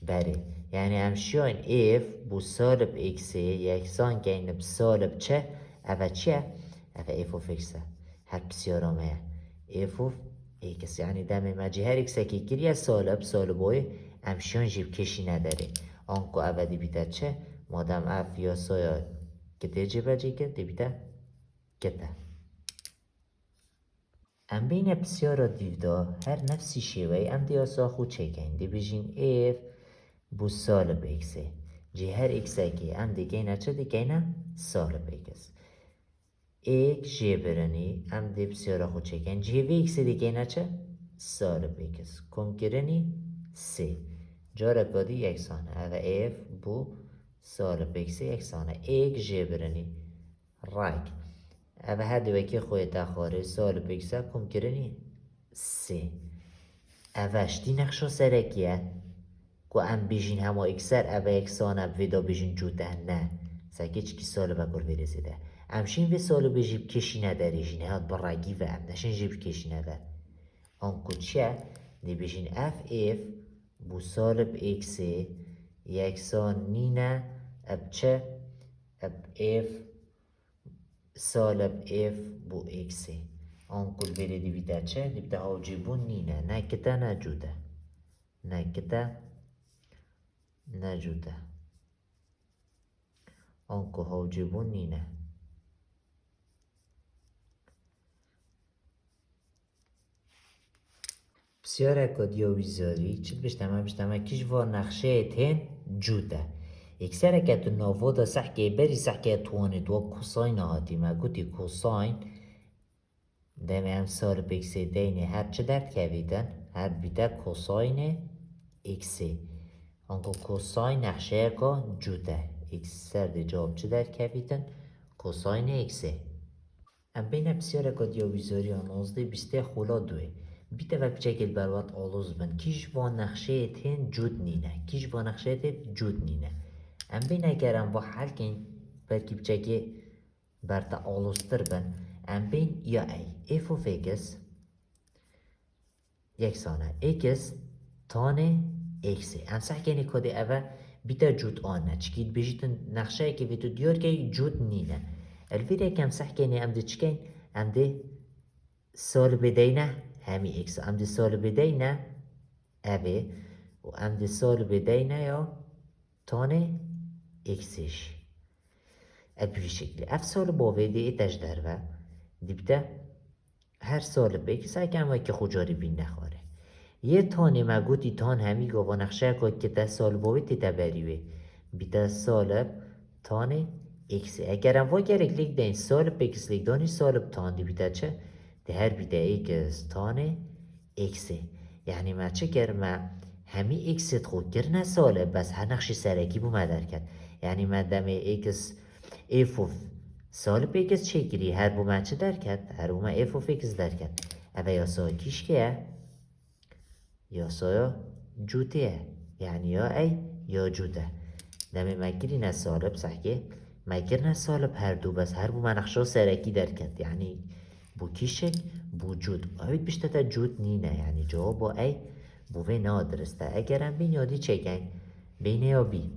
بله یعنی همشین اف بو سالب اکسی یکسان که این بسالب چه او چه او اف و فکسه هر بسیارا میا اف و ایکس یعنی دم مجی هر ایکس که کریه سالبای امشیان جیب کشی نداره آنکو عبدی بیده چه مادم اف یا سایا کته جیبه جی که دی بیده کته ام بین بسیارا دیودا هر نفسی شیوه ام دی آسا خود چه کن دی بیجین ایف بو سالب ایکسه جی هر ایکسه که ام دی گینه چه دی گینه سالب ایکس ایک جی برنی ام دی بسیارا خود چکن جی وی ایکس دی که چه سالب ایکس کم کرنی سی جارا قادی یکسانه اگه ایف بو سالب ایکس یکسانه ایک جی برنی رایک اگه هر دوکی خوی تخاره سالب ایکس کم کرنی سی اوش دی نقشا سرکیه که ام بیجین همه ایکسر اگه یکسانه ویدا بیجین جوده نه ساکه چکی سالب اکر برسیده امشین و سالب جیب کشی نداره جین هاد برگی و ام نشین جیب کشی نداره آنکو چه دی بیشین اف بو سالب ایکسی یکسان نینه اب چه اب اف سالب اف بو ایکسی آنکو الویلی دی بیده چه دی بیده ها جیبون نینه نه کتا نجوده نه کتا نجوده آنکو ها جیبون نینه بسیار اکادیا ویزاری چید بشتمه کیش وار نقشه تین جوده اکسر اکتو ناو دا سحکه بری سحکه توانی دو کوساین هاتی ما گوتی کوساین دمه هم سال بکسی دینه هر چه درد کویدن هر بیده کوساین اکسی آنکو کوساین نقشه اکا جوده اکسر دی جواب چه درد کویدن کوساین اکسی ام بین بسیار اکادیا ویزاری آنازده بیسته خولا دوه بیته و بچکل بروات آلوز بن کیش با نقشه تین جود نینه کیش با نقشه تین جود نینه ام بین اگرم با حل کن بلکی بچکل برتا آلوزتر بن ام بین یا ای ایف و فیکس یکسانه ایکس تانه ایکسی ام سح کنی کده اوه بیتا جود آنه چکید بجیتن نقشه که ویتو دیار که جود نینه الویره کم سح کنی ام ده چکن ام ده سال بدینه همی ایکس ام دی سال بدینه اوه و ام دی سال بدینه یا تانه ایکسش ابی شکلی اف سال باوه دی ایتش در و دیبته هر سال بیکس اگه وی که خوجاری بین نخواره یه تانه مگوتی تان همی گوا نقشه که ده سال باوه تی تبریوه بیته سال تانه ایکسی اگرم وا گرک لیک دین سال بیکس لیک دانی سال تان دی بیته چه ده هر بیده ایکس تانه ایکسه یعنی ما چه کرم همی ایکست خود کرنه ساله بس هر نقشی سرکی بو مدر کرد یعنی من دم ایکس ایفوف سال بیکس چه گیری هر بو من چه در کرد هر بو من ایفوف ایکس در کرد اوه یاسا کیش که یاسا جوته یعنی یا ای یا جوته دم مگیری نه سالب سحکه مگر نه سالب هر دو بس هر بو من نقشا سرکی در کرد یعنی بو کیشک بو جود اوید بشته تا جود نینه یعنی جواب با ای بوه نادرسته اگرم بین یادی چکن بینه یا بی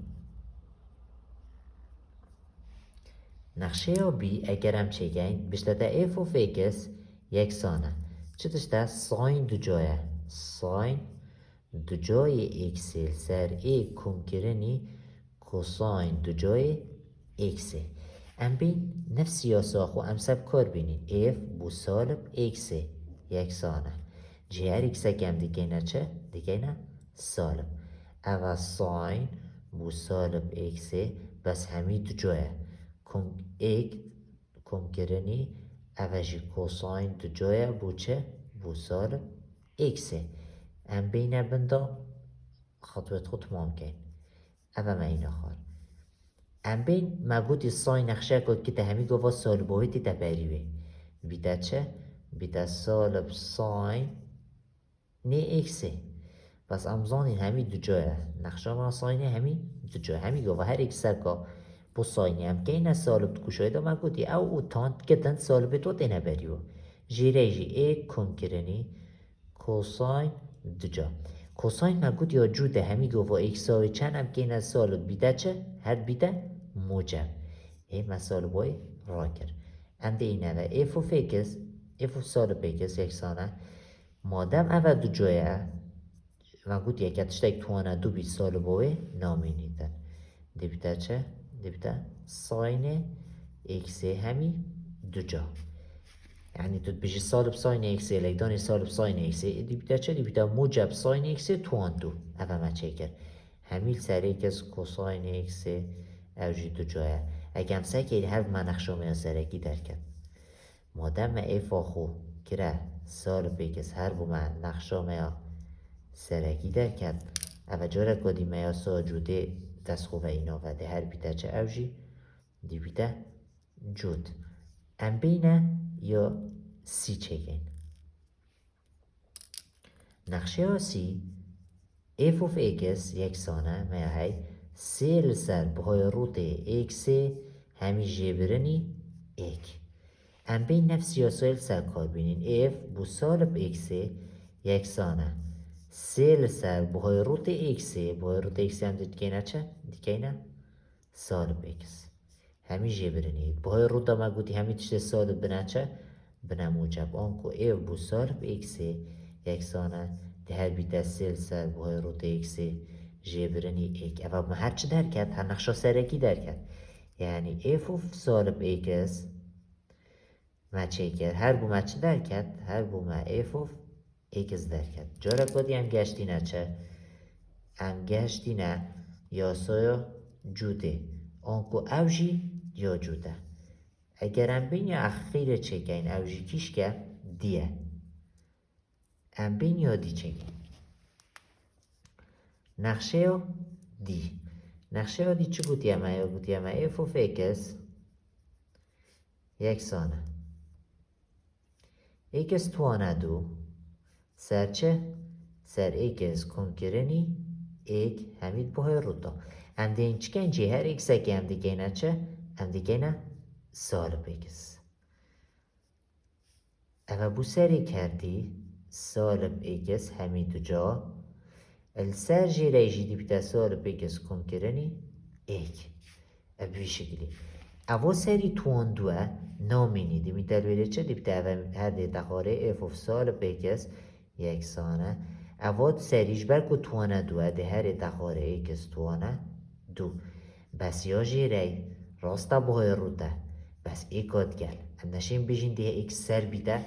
نقشه یا بی اگرم چکن بشتده ایف و فیکس یکسانه چه تشته ساین دو جایه ساین دو جای اکسل سر ای کم کرنی کوساین دو جای اکسه ام بین نفس سیاسا خو ام سب کار بینین ایف بو سالب اکسه یکسانه جهر اکسه کم دیگه نه چه؟ دیگه نه سالب اول ساین بو سالب اکسه بس همی دو جایه کم ایک کم کرنی اول جی کوساین دو جایه بو چه؟ بو سالب اکسه ام بینه بندا خطوت خود ممکن اما ما اینا خال ام بین مگوتی سای نقشه کد که همی گفت سالبوی تی تبریوه بیتا چه؟ بیتا سالب ساین نه اکسه پس امزانی همی دو جایه نقشه ما ساینه همی دو جایه همی گفت هر اکسه که بو ساینه هم که این سالب کشوی دا مگوتی او تاند کدن سالب تو تی نبریوه جیره جی ایک کن کرنی کوساین دو جا کوساین مگود یا جوده همی گفت اکسای چند هم که این سالب بیده چه؟ هر بیده موجب این مسال بای را کرد انده اینه و ایف و فیکس ایف و سالب فیکس یکسانه مادم اول دو جایه مگود یکتش تک توانه دو بی سالب بای نامینیدن دی بیده چه؟ دی بیده ساین اکسه همی دو جا یعنی تو بيجي سالب ساين اكس لقداني سالب ساين اكس دي بتا چه دي بتا موجب ساين اكس توان دو اما ما چکر همیل سر اکس کوساین اکس اوجی دو جایه اگه هم سکر هر من نقشه می سرکی درکن مادم ما ایفا خو کره سالب اکس هر بو من نقشه می سرکی درکن اوه جاره کدی می ساجوده دست خوبه اینا وده هر بیتا چه اوجی دی بیتا جود ام بینه یا سی چکن نقشه ها سی اف of x یکسانه میا های سی لسر بهای روت x همی جبرنی ایک ام بین نفس سیاسای لسر کار بینین اف بو سالب x یکسانه سی لسر بهای روت x بهای روت x هم دیگه چه؟ دیگه نه سالب x همی جبرنی بهای روت ما گوتی همی تشت سالب بنا چه؟ بنا موجب آنکو ایو بو سالب اکسه یکسانه ده هر بیت سل سر بهای روت اکسه جبرنی ایک اول ما هر چه در کرد هر نقشه سرکی در کرد یعنی ایو سالب اکس ما چه کرد هر بو ما چه در کرد هر بو ما ایو اکس در کرد جارا کدی هم گشتی نه چه هم گشتی نه یا سایا جوده آنکو اوجی یا جوده اگر ام بین یا اخیر چکین اوجی کیش که دیه ام بین یا دی چکین نقشه یا دی نقشه یا دی چه گوتی همه یا گوتی همه ایف و فیکس یکسانه ایکس توانه دو سر چه؟ سر ایکس کنکرنی ایک همید بهای رو دا ام دین چکین جی هر ایکس اگه ام دیگه نه چه؟ ام دیگه نه سالب اکس اما بو سری کردی سالب اکس همی دو جا السر جیره جیدی بیتا سالب اکس کن کرنی ایک ابی شکلی اما سری توان دوه نامینی دی میتر بیره چه دی بیتا هر دی دخاره اف of سالب اکس یکسانه اما سریش برکو توانه دوه دی هر دخاره اکس توانه دو بس یا جیره راستا بهای رو ده بس ایکات گل ام نشین بیجین دیه ایکس سر بیده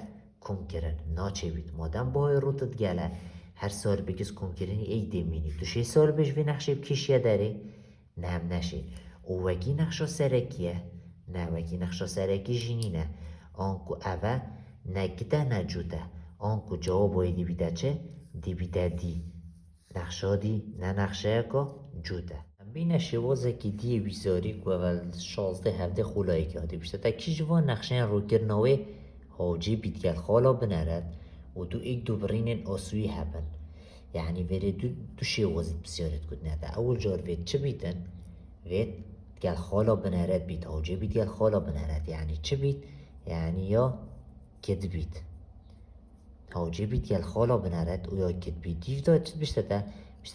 کم کرن ناچه بید مادم بای روتت گله هر سال بگیز کم کرنی ای دیمینی دوشه سال بیش وی نقشه بکشیه داره نه هم نشین او وگی نقشه سرکیه نه وگی نقشه سرکی جینی نه آنکو اوه نگده نجوده آنکو جواب دی بیده چه؟ دی بیده دی نقشه دی نه نقشه که جوده بین شوازه که دی ویزاری که اول 16-17 خولایی که آده بشته تا کی جوان نقشه رو کرنوه هاجی بیدگل خالا بنرد و دو ایک دو برینن آسوی هبن یعنی وره دو شوازت بسیارت کد نده اول جار وید چه بیدن؟ وید گل خالا بنرد بید هاجی بیدگل خالا بنرد یعنی چه بید؟ یعنی یا کد بید حاجبی دیل خالا بنرد و یا کت بی دیف دا چت بشته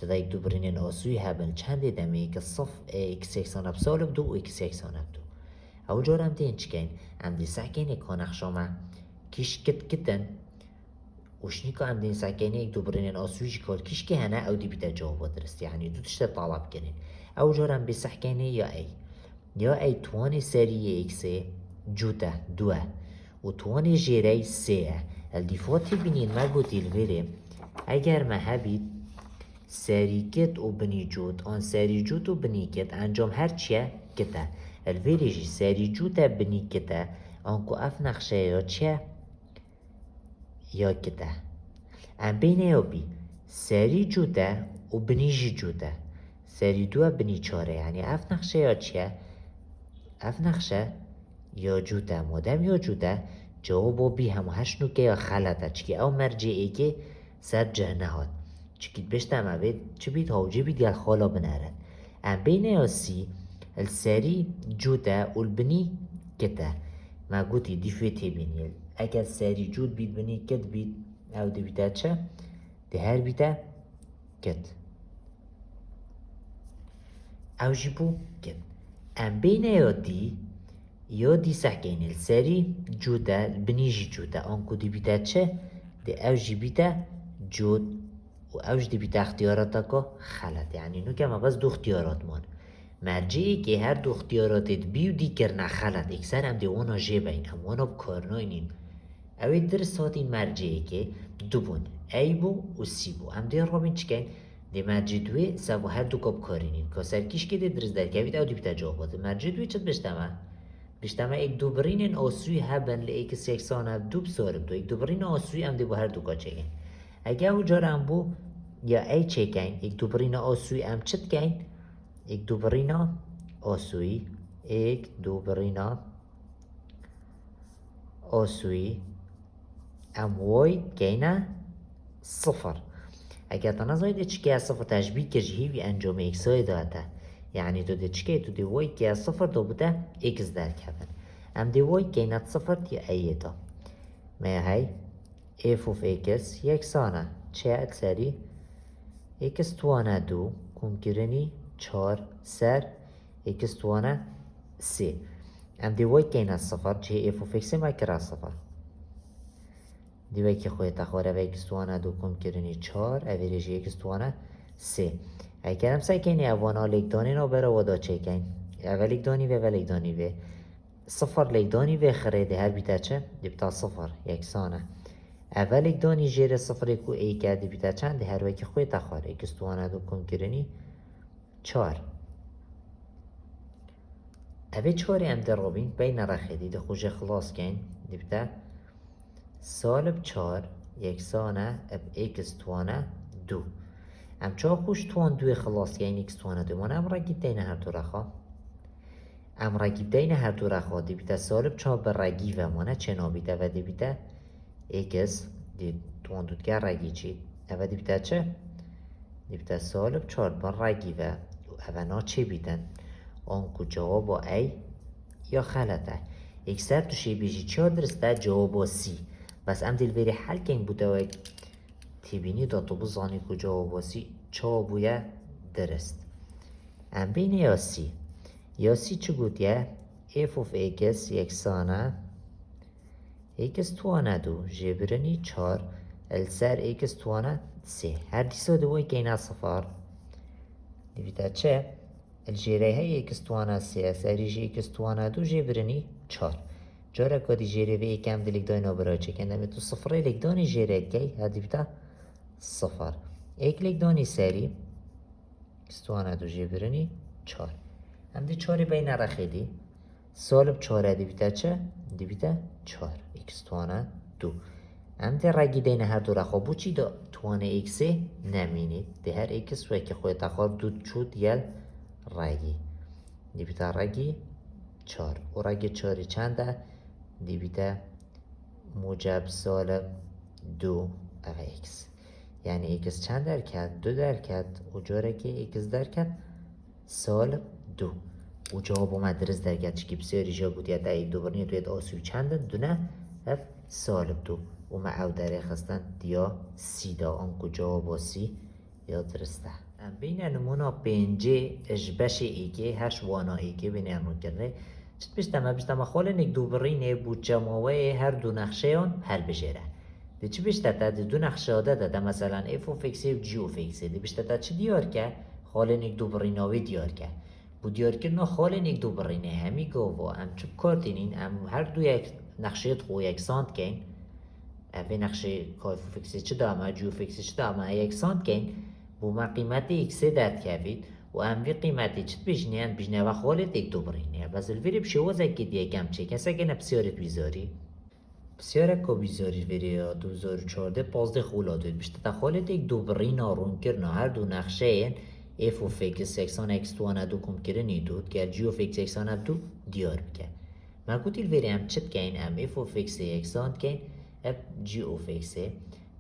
دا یک دو برینین آسوی هبل چنده دمه یک صف اکس یکسان اب سالب دو و اکس یکسان اب دو او جار هم دین چکین هم دی سکین اکان اخشامه کش کت کتن وشنی که هم دین سکین یک دو برینین آسوی جکال کش که هنه او دی بیتا جواب درست یعنی دو تشت طلب کنین او جار هم بسحکین یا ای توانی سری اکسه جوته دوه و توانی جیره سه الدیفاتی بینین ما گوتی الویره اگر ما هبید سری کت و بنی جود آن سری جود و بنی کت انجام هر چیه کته الویره جی سری جوته بنی کته آنکو اف نقشه یا چیه یا کته ام بینه یا بی سری جوته و بنی جی جوته سری دو بنی چاره یعنی اف نقشه یا چیه اف نقشه یا جوته مادم یا جوته جوابو بی همو هشنو که یا خلطه چکی او مرجعی که سر جه نهاد چکی بشتم اوید چه بید هاوجه بید یل خالا بنرد ام بین یا سی السری جوته و البنی کته ما گوتی دیفیتی بینی اگر سری جود بید بنی کت بید او دی بیده چه؟ دی هر بیده کت او جیبو کت ام بین یا دی سحکین السری جوده بنیجی جوده آنکو دی بیده چه؟ دی او جی بیده جود و اوج دی بیده اختیاراتا که خلط یعنی نو که ما بس دو اختیارات مان مرجعی که هر دو اختیاراتت بیو دی کرنه خلط اکثر هم دی وانا جه بین هم وانا بکارنا اینین اوی درست هات این مرجعی که دو بون ای بو و سی بو هم دی رابین چکن دی مرجع دوی سبو هر دو کاب کارینین که سرکیش که دی درست در که او دی بیده جوابات مرجع دوی چت بشتمه بشتمه ایک دو برین آسوی هبن لیکس یکسان هب دو بسارب دو ایک دو برین آسوی هم دی با هر دو کا چکن اگه او جارم بو یا ای چکن ایک دو برین آسوی هم چت کن ایک دو برین آسوی ایک دو برین آسوی ام وای کنه صفر اگه تنظایده چکه صفر تشبیه که جهیوی انجام اکسای داده یعنی تو دی چکه تو دی وای که صفر دو بوده اکس در کبن ام دی وای که نت صفر دی ایه دا ما هی اف of اکس یکسانه چه اکسری اکس توانه دو کم کرنی چار سر اکس توانه سی ام دی وای که نت صفر چه اف of اکس ما کرا صفر دیوی که خوی تخواره و اکس توانه دو کم کرنی چار اویریجی اکس توانه سی اگرم سعی کنی اوانا لگدانی نا برا ودا چکن اول لگدانی و اول لگدانی و صفر لگدانی و خریده هر بیتا چه؟ دیبتا صفر یکسانه اول لگدانی جیر صفر اکو ای کرد دیبتا چند ده هر وکی خوی تخواره اکس توانه دو کم کرنی چار اوه چاری هم در رابین بین رخیدی ده خوش خلاص کن دیبتا سالب چار یکسانه اب اکس توانه دو ام چا خوش توان دوی خلاص یعنی اکس توانه دو مانه ام رگیب دین هر دو رخوا ام رگیب دین هر دو رخوا دی بیتا سالب چا بر رگیب مانه چه نابیده و دی بیتا اکس دی توان دودگر رگی چی او دی بیتا چه؟ دی بیتا سالب چار بر رگیب او نا چه بیدن آنکو جواب با ای یا خلطه اکثر تو شی بیجی چه درسته جواب با سی بس ام دلوری حل کن بوده و تیبینی دا تو بزانی که جواباسی چا بویه درست ام بین یا سی چه گوتیه اف of اکس یکسانه اکس توانه دو جبرنی چار السر اکس توانه سی هر دیسا دوی که اینا صفر دیویتا چه الجیره های اکس توانه سی سریجی اکس توانه دو جبرنی چار جاره که دی جیره و ایکم دی لگدانی برای چکن دمی تو صفره لگدانی جیره کی هر دیویتا صفر ایک لگدانی سری استوانه دو جبرنی چار هم دی چاری بین رخیدی سالب چاره دی بیتا چه؟ دی بیتا چار اکستوانه دو هم دی رگی دین هر دو رخوا بو چی دا توانه اکسی نمینید دی هر اکس و که خوی تخوار دو چود یل رگی دی بیتا رگی چار و رگی چاری چنده دی بیتا موجب سالب دو او اکس یعنی اکس چند در کرد؟ دو در کرد و جاره که اکس در کرد سالب دو و جواب اومد درست در کرد چکی بسیاری جا بود یا دا ایک دو برنی توید آسوی چند دونه اف سالب دو و مع او داره خستن دیا سی دا آنکو جواب سی یا درسته ام بین نمونا پینجه اش بشه ایگه هرش وانا ایگه بین ارمون کرده چت بشتم خاله نک دو برینه بود جماوه هر دو نقشه هن حل بجره دی چی بشته دو نقشه ده مثلا اف و فکسه و جی و فکسه دی بشته چی دیار که خاله نک دو بریناوی دیار که بو دیار کرنا خاله نک دو برینه همی گاوا ام چوب کارتینین ام هر دو یک نقشه خو یکسان کن اوه نقشه کاف فکسی چه دامه جو فکسی چه دامه یکسان کن بو ما قیمتی ایکسه داد کبید و اموی قیمتی چت بجنیان بجنه و خالت ایک دو برینه بس الویری بشوازه که دیگه کم چه کسا که نبسیارت ویزاری بسیاره که ویزاری ویری 2014 15 خولادوید بشته تا خالت ایک دو برین آرون کرنا هر دو نقشه این اف و فکس سکسان اکس توانه دو کم کرنی دود که جیو فکس سکسان دو دیار بکن ما گوتی الویری هم چت کن ام اف و فکس یکسان کن اب جی او فیکسه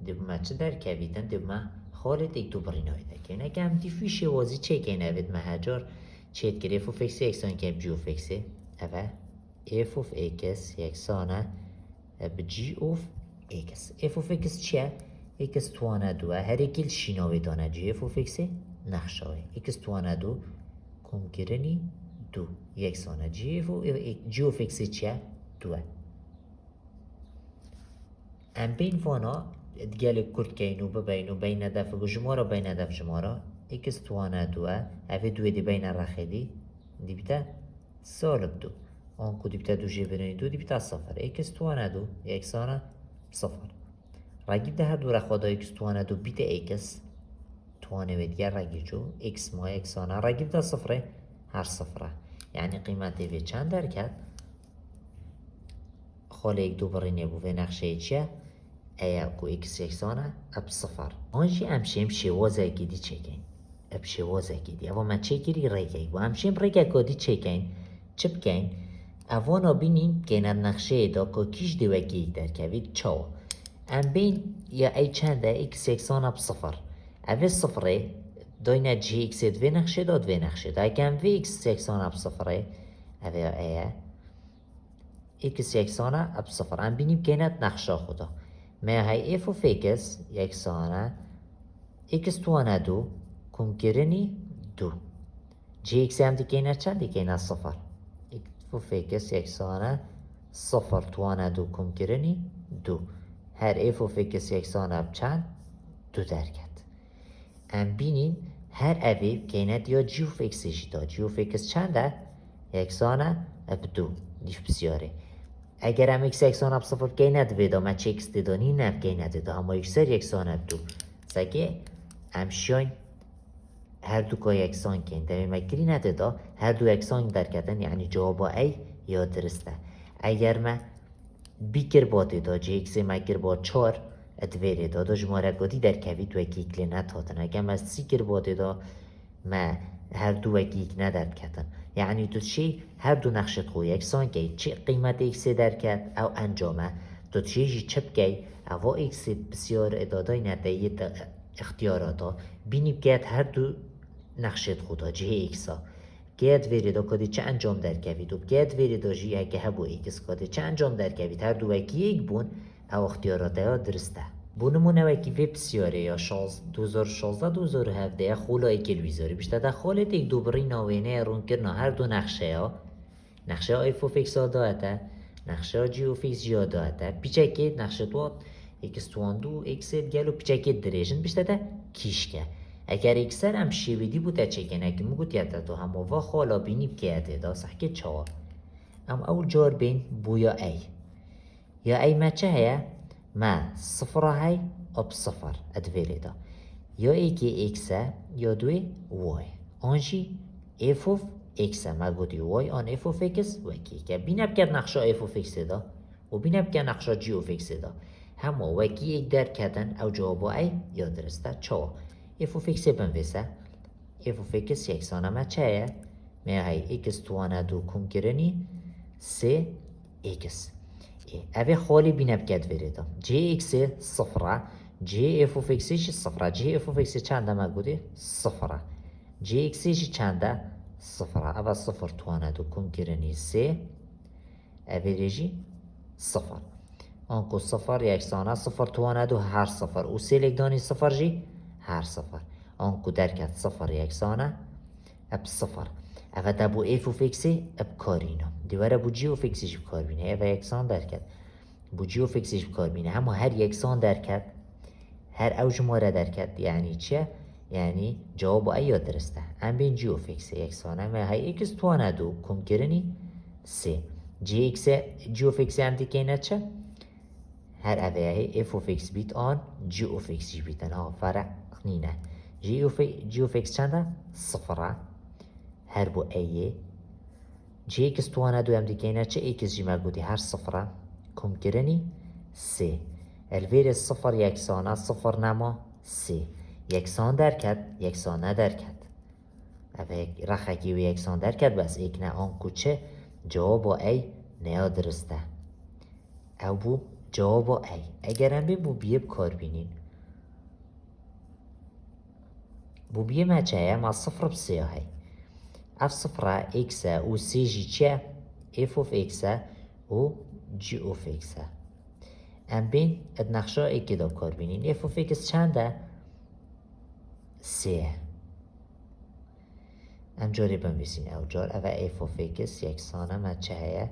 دب ما چه در کبیدن دب ما خالد ایک دو برینای دکن اگه هم دیفی شوازی چه کن اوید مهجار چید که اف و فیکسه یکسان که اب جی او فیکسه اوه اف و ایکس یکسانه اب جی او ایکس اف و فیکس چیه؟ ایکس توانه دوه هر ایکل شیناوی دانه جی اف و فیکسه نخشاوی ایکس توانه دو کم کرنی دو یکسانه جی او فیکسه چیه؟ دوه ام بین وانا ادگال کرد کینو ببینو بین دفع جمارا بین دفع جمارا ایکس توانه دوه اوه دوه دی بین رخیدی دی بیتا سالب دو آنکو دی بیتا دو جبرانی دو دی بیتا صفر ایکس توانه دو یکسانه صفر رگیب ده هر دو رخواده ایکس توانه دو بیتا ایکس توانه و دیگر رگی جو ایکس ما یکسانه رگیب ده صفره هر صفره یعنی قیمتی وی چند درکت خاله ایک دو برینه بو و نقشه چیه ایا کو ایکس یکسانه اب صفر آنجی امشیم شوازه گیدی چکین اب شوازه گیدی اما من چکیری ریگی و امشیم ریگه کدی چکین چپ کین اوانا بینیم که این نقشه دا که کیش دوگی ایک در کوید چاو ام بین یا ای چنده ایکس یکسانه اب صفر اوه صفره داینه جی ایکس دو نقشه دا دو نقشه دا اگه وی ایکس یکسانه اب صفره اوه ایا ایکس یکسانه اب صفر ام بینیم که اینت نقشه خدا ما هی اف و فیکس یکسانه ایکس توانه دو کم کرنی دو جی ایکس هم دیگه اینه چند دیگه اینه صفر اف و فیکس یکسانه صفر توانه دو کم کرنی دو هر اف و فیکس یکسانه اب چند دو درکت ام بینیم هر اوی که اینه دیا جی و فیکسشی دا جی و فیکس چنده یکسانه اب دو دیف بسیاره اگر هم ایکس یکسان اب صفر که ندوه دا ما چه ایکس دیدانی نف که ندوه اما ایکسر یکسان اب دو ساگه همشاین هر دو که یکسان کن دوی مگری ندوه هر دو یکسان در کردن یعنی جوابا ای یا درسته اگر ما بیکر باده دا جه ایکس مگر با 4 ادویره دا جماره گادی در کوید و اکیکلی نتاتن اگر ما سیکر باده دا ما هر دو اکیک ندر کردن یعنی تو چی هر دو نقشت خو یکسان کی چه قیمت ایکس در کرد او انجامه تو چی چپ کی او ایکس بسیار ادادای ندهی اختیاراتا بینیم که هر دو نقشت خدا جه ایکسا گید ویری دا کدی چه انجام در کوید و گید ویری دا جی اگه هبو ایکس کدی چه انجام در کوید هر دو اکی یک بون او اختیاراتا ها درسته بونمونه وکی ویب سیاره یا 2016-2017 خولای کلویزاری بیشتر در خالت ایک دو بری ناوینه رون کرنا هر دو نقشه ها ایف و فیکس ها داده نقشه ها جی و فیکس جی داده پیچه که نقشه دوات ایکس تواندو ایکس گلو پیچه که دریشن بیشتر در کیش که اگر ایکسر هم شیویدی بوده چکنه که مگوت یاده تو هم و خالا بینیم که یاده دا سحکه چوا ام اول جار بین بویا ای یا ای مچه هیا ما صفر هاي اب صفر ادویره دا یا ایکی اکسه یا دوی وای آنجی اف اوف اکسه ما گوتی وای آن اف اوف اکس وکی که بینب کرد نقشه اف اوف اکسه دا و بینب کرد نقشه جی اوف اکسه دا همه وکی ایک در کردن او جوابا ای یا درسته چوا اف اوف اکسه بنویسه اف اوف اکس یکسانه ما چه ما های اکس توانه دو کم کرنی سه اکس اوه خالی بینب کد ویریدم جی ایکس صفره جی اف اوف ایکسیش صفره جی اف اوف ایکس چنده ما گوده صفره جی ایکسیش چنده صفره اوه صفر توانه دو کم کرنی سه اوه ریجی صفر آنکو صفر یکسانه صفر توانه دو هر صفر و سه لگدانی صفر جی هر صفر آنکو درکت صفر یکسانه اب صفر اوه دبو ایف و فیکسی اب کارینو دیواره بو جی و فیکسیش بکار بینه اوه یکسان درکت بو جی و فیکسیش بکار بینه اما هر یکسان درکت هر او جماره درکت یعنی چه؟ یعنی جواب ایا درسته ام بین جی و فیکس یکسانه و های ایکس توانه دو کم کرنی سه جی ایکس جی و فیکس هم دیگه چه؟ هر اوه های اف و فیکس بیت آن جی و فیکس بیتن ها فرق نینه جی و فیکس چنده؟ صفره هر بو ایه جی ایکس توانه دو هم دیگه چه ایکس جی مگودی هر صفره کم کرنی سه الویر صفر یکسانه صفر نما سه یکسان درکت یکسان ندرکت اوه رخکی و یکسان درکت بس ایک نه آن کوچه جواب ای نیا درسته او بو جواب ای اگرم بو بیب کار بینین بو بیه مچه ما صفر بسیه های اف صفره ایکسه و سی جی چه اف اوف ایکسه و جی اوف ایکسه ام بین اد نقشه ایکی دا کار بینین اف اوف ایکس چنده؟ سه ام جاری بنویسین او جار اوه اف اوف ایکس یکسانه ما چه هیه؟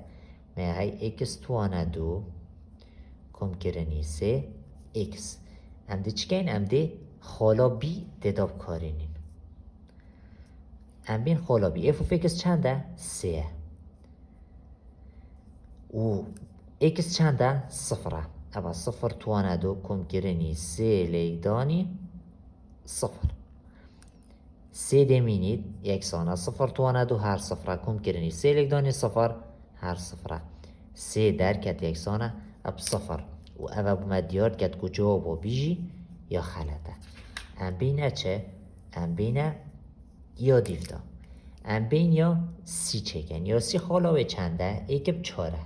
ما های ایکس توانه دو کم کرنی سه ایکس ام دی چکین ام دی خالا بی دداب کارینین ام بین خالا بی اف اوف ایکس چنده؟ سه و ایکس چنده؟ صفره اوه صفر توانه دو کم کرنی سه لیدانی صفر سه دمینید یکسانه صفر توانه دو هر صفره کم کرنی سه لیدانی صفر هر صفره سه درکت یکسانه اب صفر و اوه بمدیار کت که جوابو بیجی یا خلطه ام بینه چه؟ ام بینه یا دیفتا ام بین یا سی چکن یا سی خالاوه چنده ایکب چاره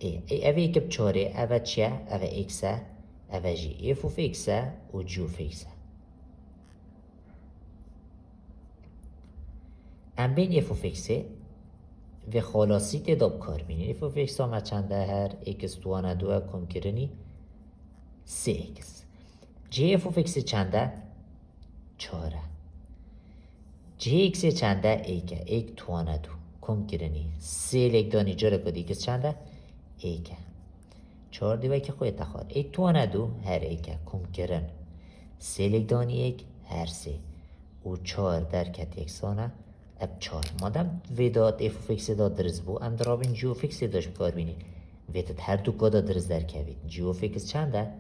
اوه ایکب چاره اوه چیه؟ اوه ایکسه اوه جی ایف اوف ایکسه و جی اوف ایکسه ام بین ایف اوف ایکسه و خلاصی تداب کار بینید ایف اوف ایکس ما چنده هر ایکس توانه دو کم کرنی سی ایکس جی ایف اوف ایکس چنده چاره جی ایکس چنده ایکه ایک توانه دو کم کرنی سی لیک دانی جاره کد ایکس چنده ایکه چهار دیوه که خوی تخوار ایک توانه دو هر ایکه کم کرن سی لیک دانی ایک هر سی و چهار درکت یکسانه اب چهار مادم ویداد ایف و فیکس داد درست بو ام درابین جیو فیکس داشت بکار بینین ویداد هر دو کادا درست در کوید جیو فیکس چنده؟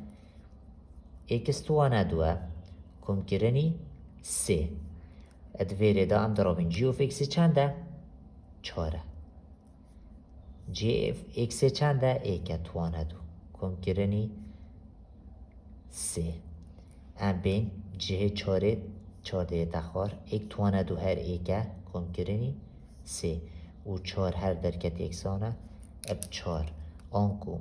ایکس توانه دوه کم کرنی سه اد ویردا ام درابین جیو فیکس چنده؟ چهاره جی ایکس چنده؟ ایکه توانه دو کم کرنی سه ام بین جه چاره چارده تخوار ایک توانه دو هر ایکه کم کرنی سه و چار هر درکت یکسانه اب چار آنکو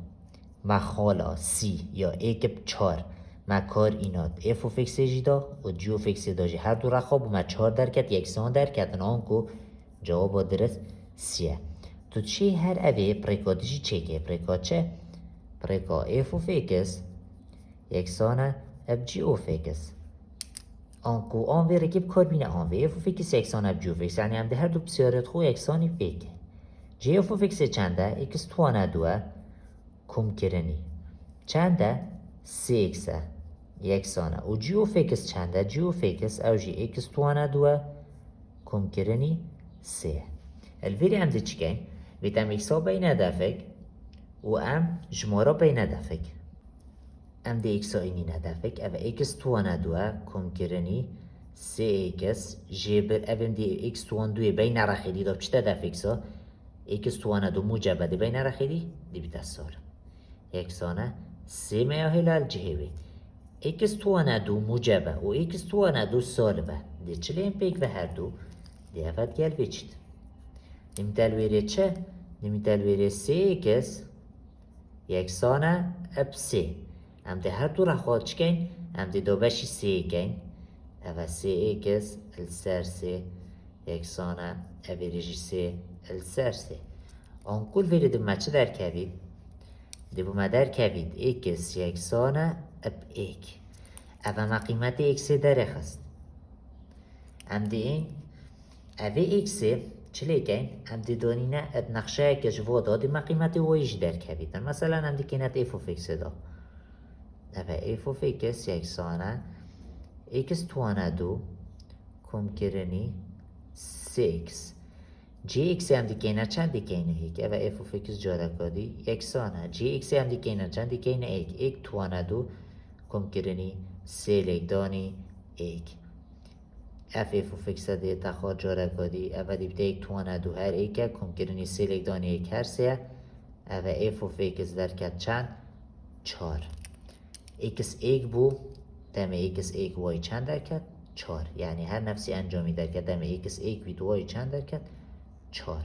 مخالا سی یا ایک اب چار مکار ایناد ایف و فیکس جیدا و جی و فیکس داجی هر دو رخواب و ما چار درکت یکسان درکت آنکو جواب درست سیه تو چی هر اوه پریکادیشی چه پریکاد چه؟ پریکا ایف و فیکس یکسانه اب جی و فیکس آنکو آن وی رکیب کار بینه آن وی اف و فیکس یکسان اب جی و فیکس یعنی هم ده هر دو بسیارت خو یکسانی بیگه جی اف و فیکس چنده؟ ایکس توانه دوه کم کرنی چنده؟ سی ایکسه یکسانه و جی و فیکس چنده؟ جی و فیکس او جی ایکس توانه دوه کم کرنی سه الویری هم ده چکن ویتم ایکسا بینه دفک و ام جمارا بینه دفک ام ده ایکس اینی ندفک او ایکس توانه دوه کم کرنی سی ایکس جبر اوم ده ایکس توان دوه بین رخیدی دا بچه دفک سا ایکس توانه دو موجبه ده بین رخیدی دی بیت سال یکسانه سی میاهلال جهوی ایکس توانه دو موجبه و ایکس توانه دو سالبه ده چلی این پیک و هر دو ده افت گل بچید نمیتل ویره چه؟ نمیتل ویره سی ایکس یکسانه اب سی ام ده هر دو رخواد چکن ام ده دو بشی سی کن اوه سی ایکس السر سی یکسانه اوه ریجی سی السر سی آن کل ویره ده مچه در کبید دی بوم در کوید ایکس یکسانه اب ایک اوه ما قیمت ایکسی در خست ام دی این اوه ایکسی چلی کن؟ ام دی دانینه اد نقشه که جوا دادی ما قیمت وایش در کویدن مثلا ام دی کنت ایف اف ایکس دا اوه ایف اف ایکس یکسانه ایکس توانه دو کم کرنی 6 جی ایکس هم دیکنه چند دیکنه هیک اوه ایف اف ایکس جاره کادی یکسانه جی ایکس هم دیکنه چند دیکنه ایک توانه دو کم کرنی 3 لگدانی ایک اف ایف اف ایکس دی تخواد جاره کادی اوه دیبته ایک توانه دو هر ایکه کم کرنی 3 لگدانی ایک هر سه اوه ایف اف ایکس در کد چند 4 ایکس ایک بو دم ایکس ایک وای چند در کد 4 یعنی هر نفسی انجامی در کد دم ایکس ایک بید وای چند در کد 4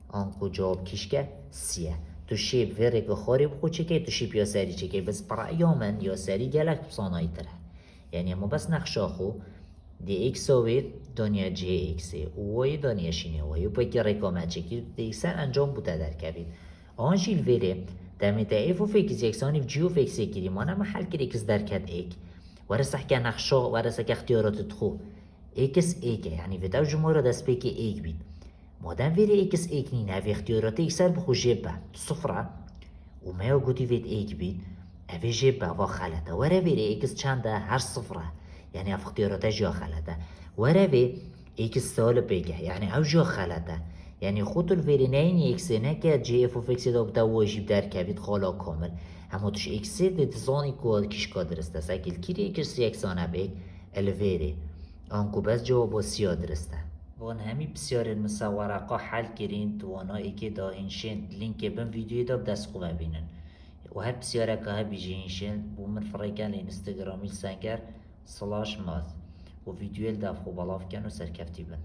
آنکو جواب کشکه 3 تو شیب ورق خاری بخو چکه تو شیب یا سری چکه بس برای من یا سری گلک بسانایی تره یعنی اما بس نقشا خو دی ایکس وید دنیا جی ایکسی وای دنیا شینه وای و باید رکامت چکی دی ایکسن انجام بوده در کبید آنشیل ویره دمی تا ایف و فیکس یکسانی و جی و فیکس یکی ما نمحل کر ایکس در کد ایک ورسح که نقشا ورسح که اختیارات خو ایکس ایکه یعنی ویداو جمعه دست پیکی ایک بید مادام ویره ایکس ایک نینه و اختیارات ایکسر بخو جبه صفره و ما یا گوتی وید ایک بید اوه جبه و خلطه وره ویره ایکس چنده هر صفره یعنی اف اختیارات جا خلطه وره وی ایکس سال بگه یعنی او جا خلطه یعنی خود الویره نین ایکسه نکه جی اف و فیکسی دا بده واجب در کبید خالا کامل اما توش ایکسه ده دزانی که کشکا درسته سکیل کیری ایکس یکسانه بگ الویره آنکو بس جواب سیا درسته وان همی بسیار المصورقا حل کرین توانایی که دا اینشن لینک بم ویدیوی دا بدست خوبه بینن و هر بسیاره که ها بیجی اینشن بو من فرایکن اینستاگرامی سنگر /ماز و ویدیوی دا خوب بالاف کن و سرکفتی بن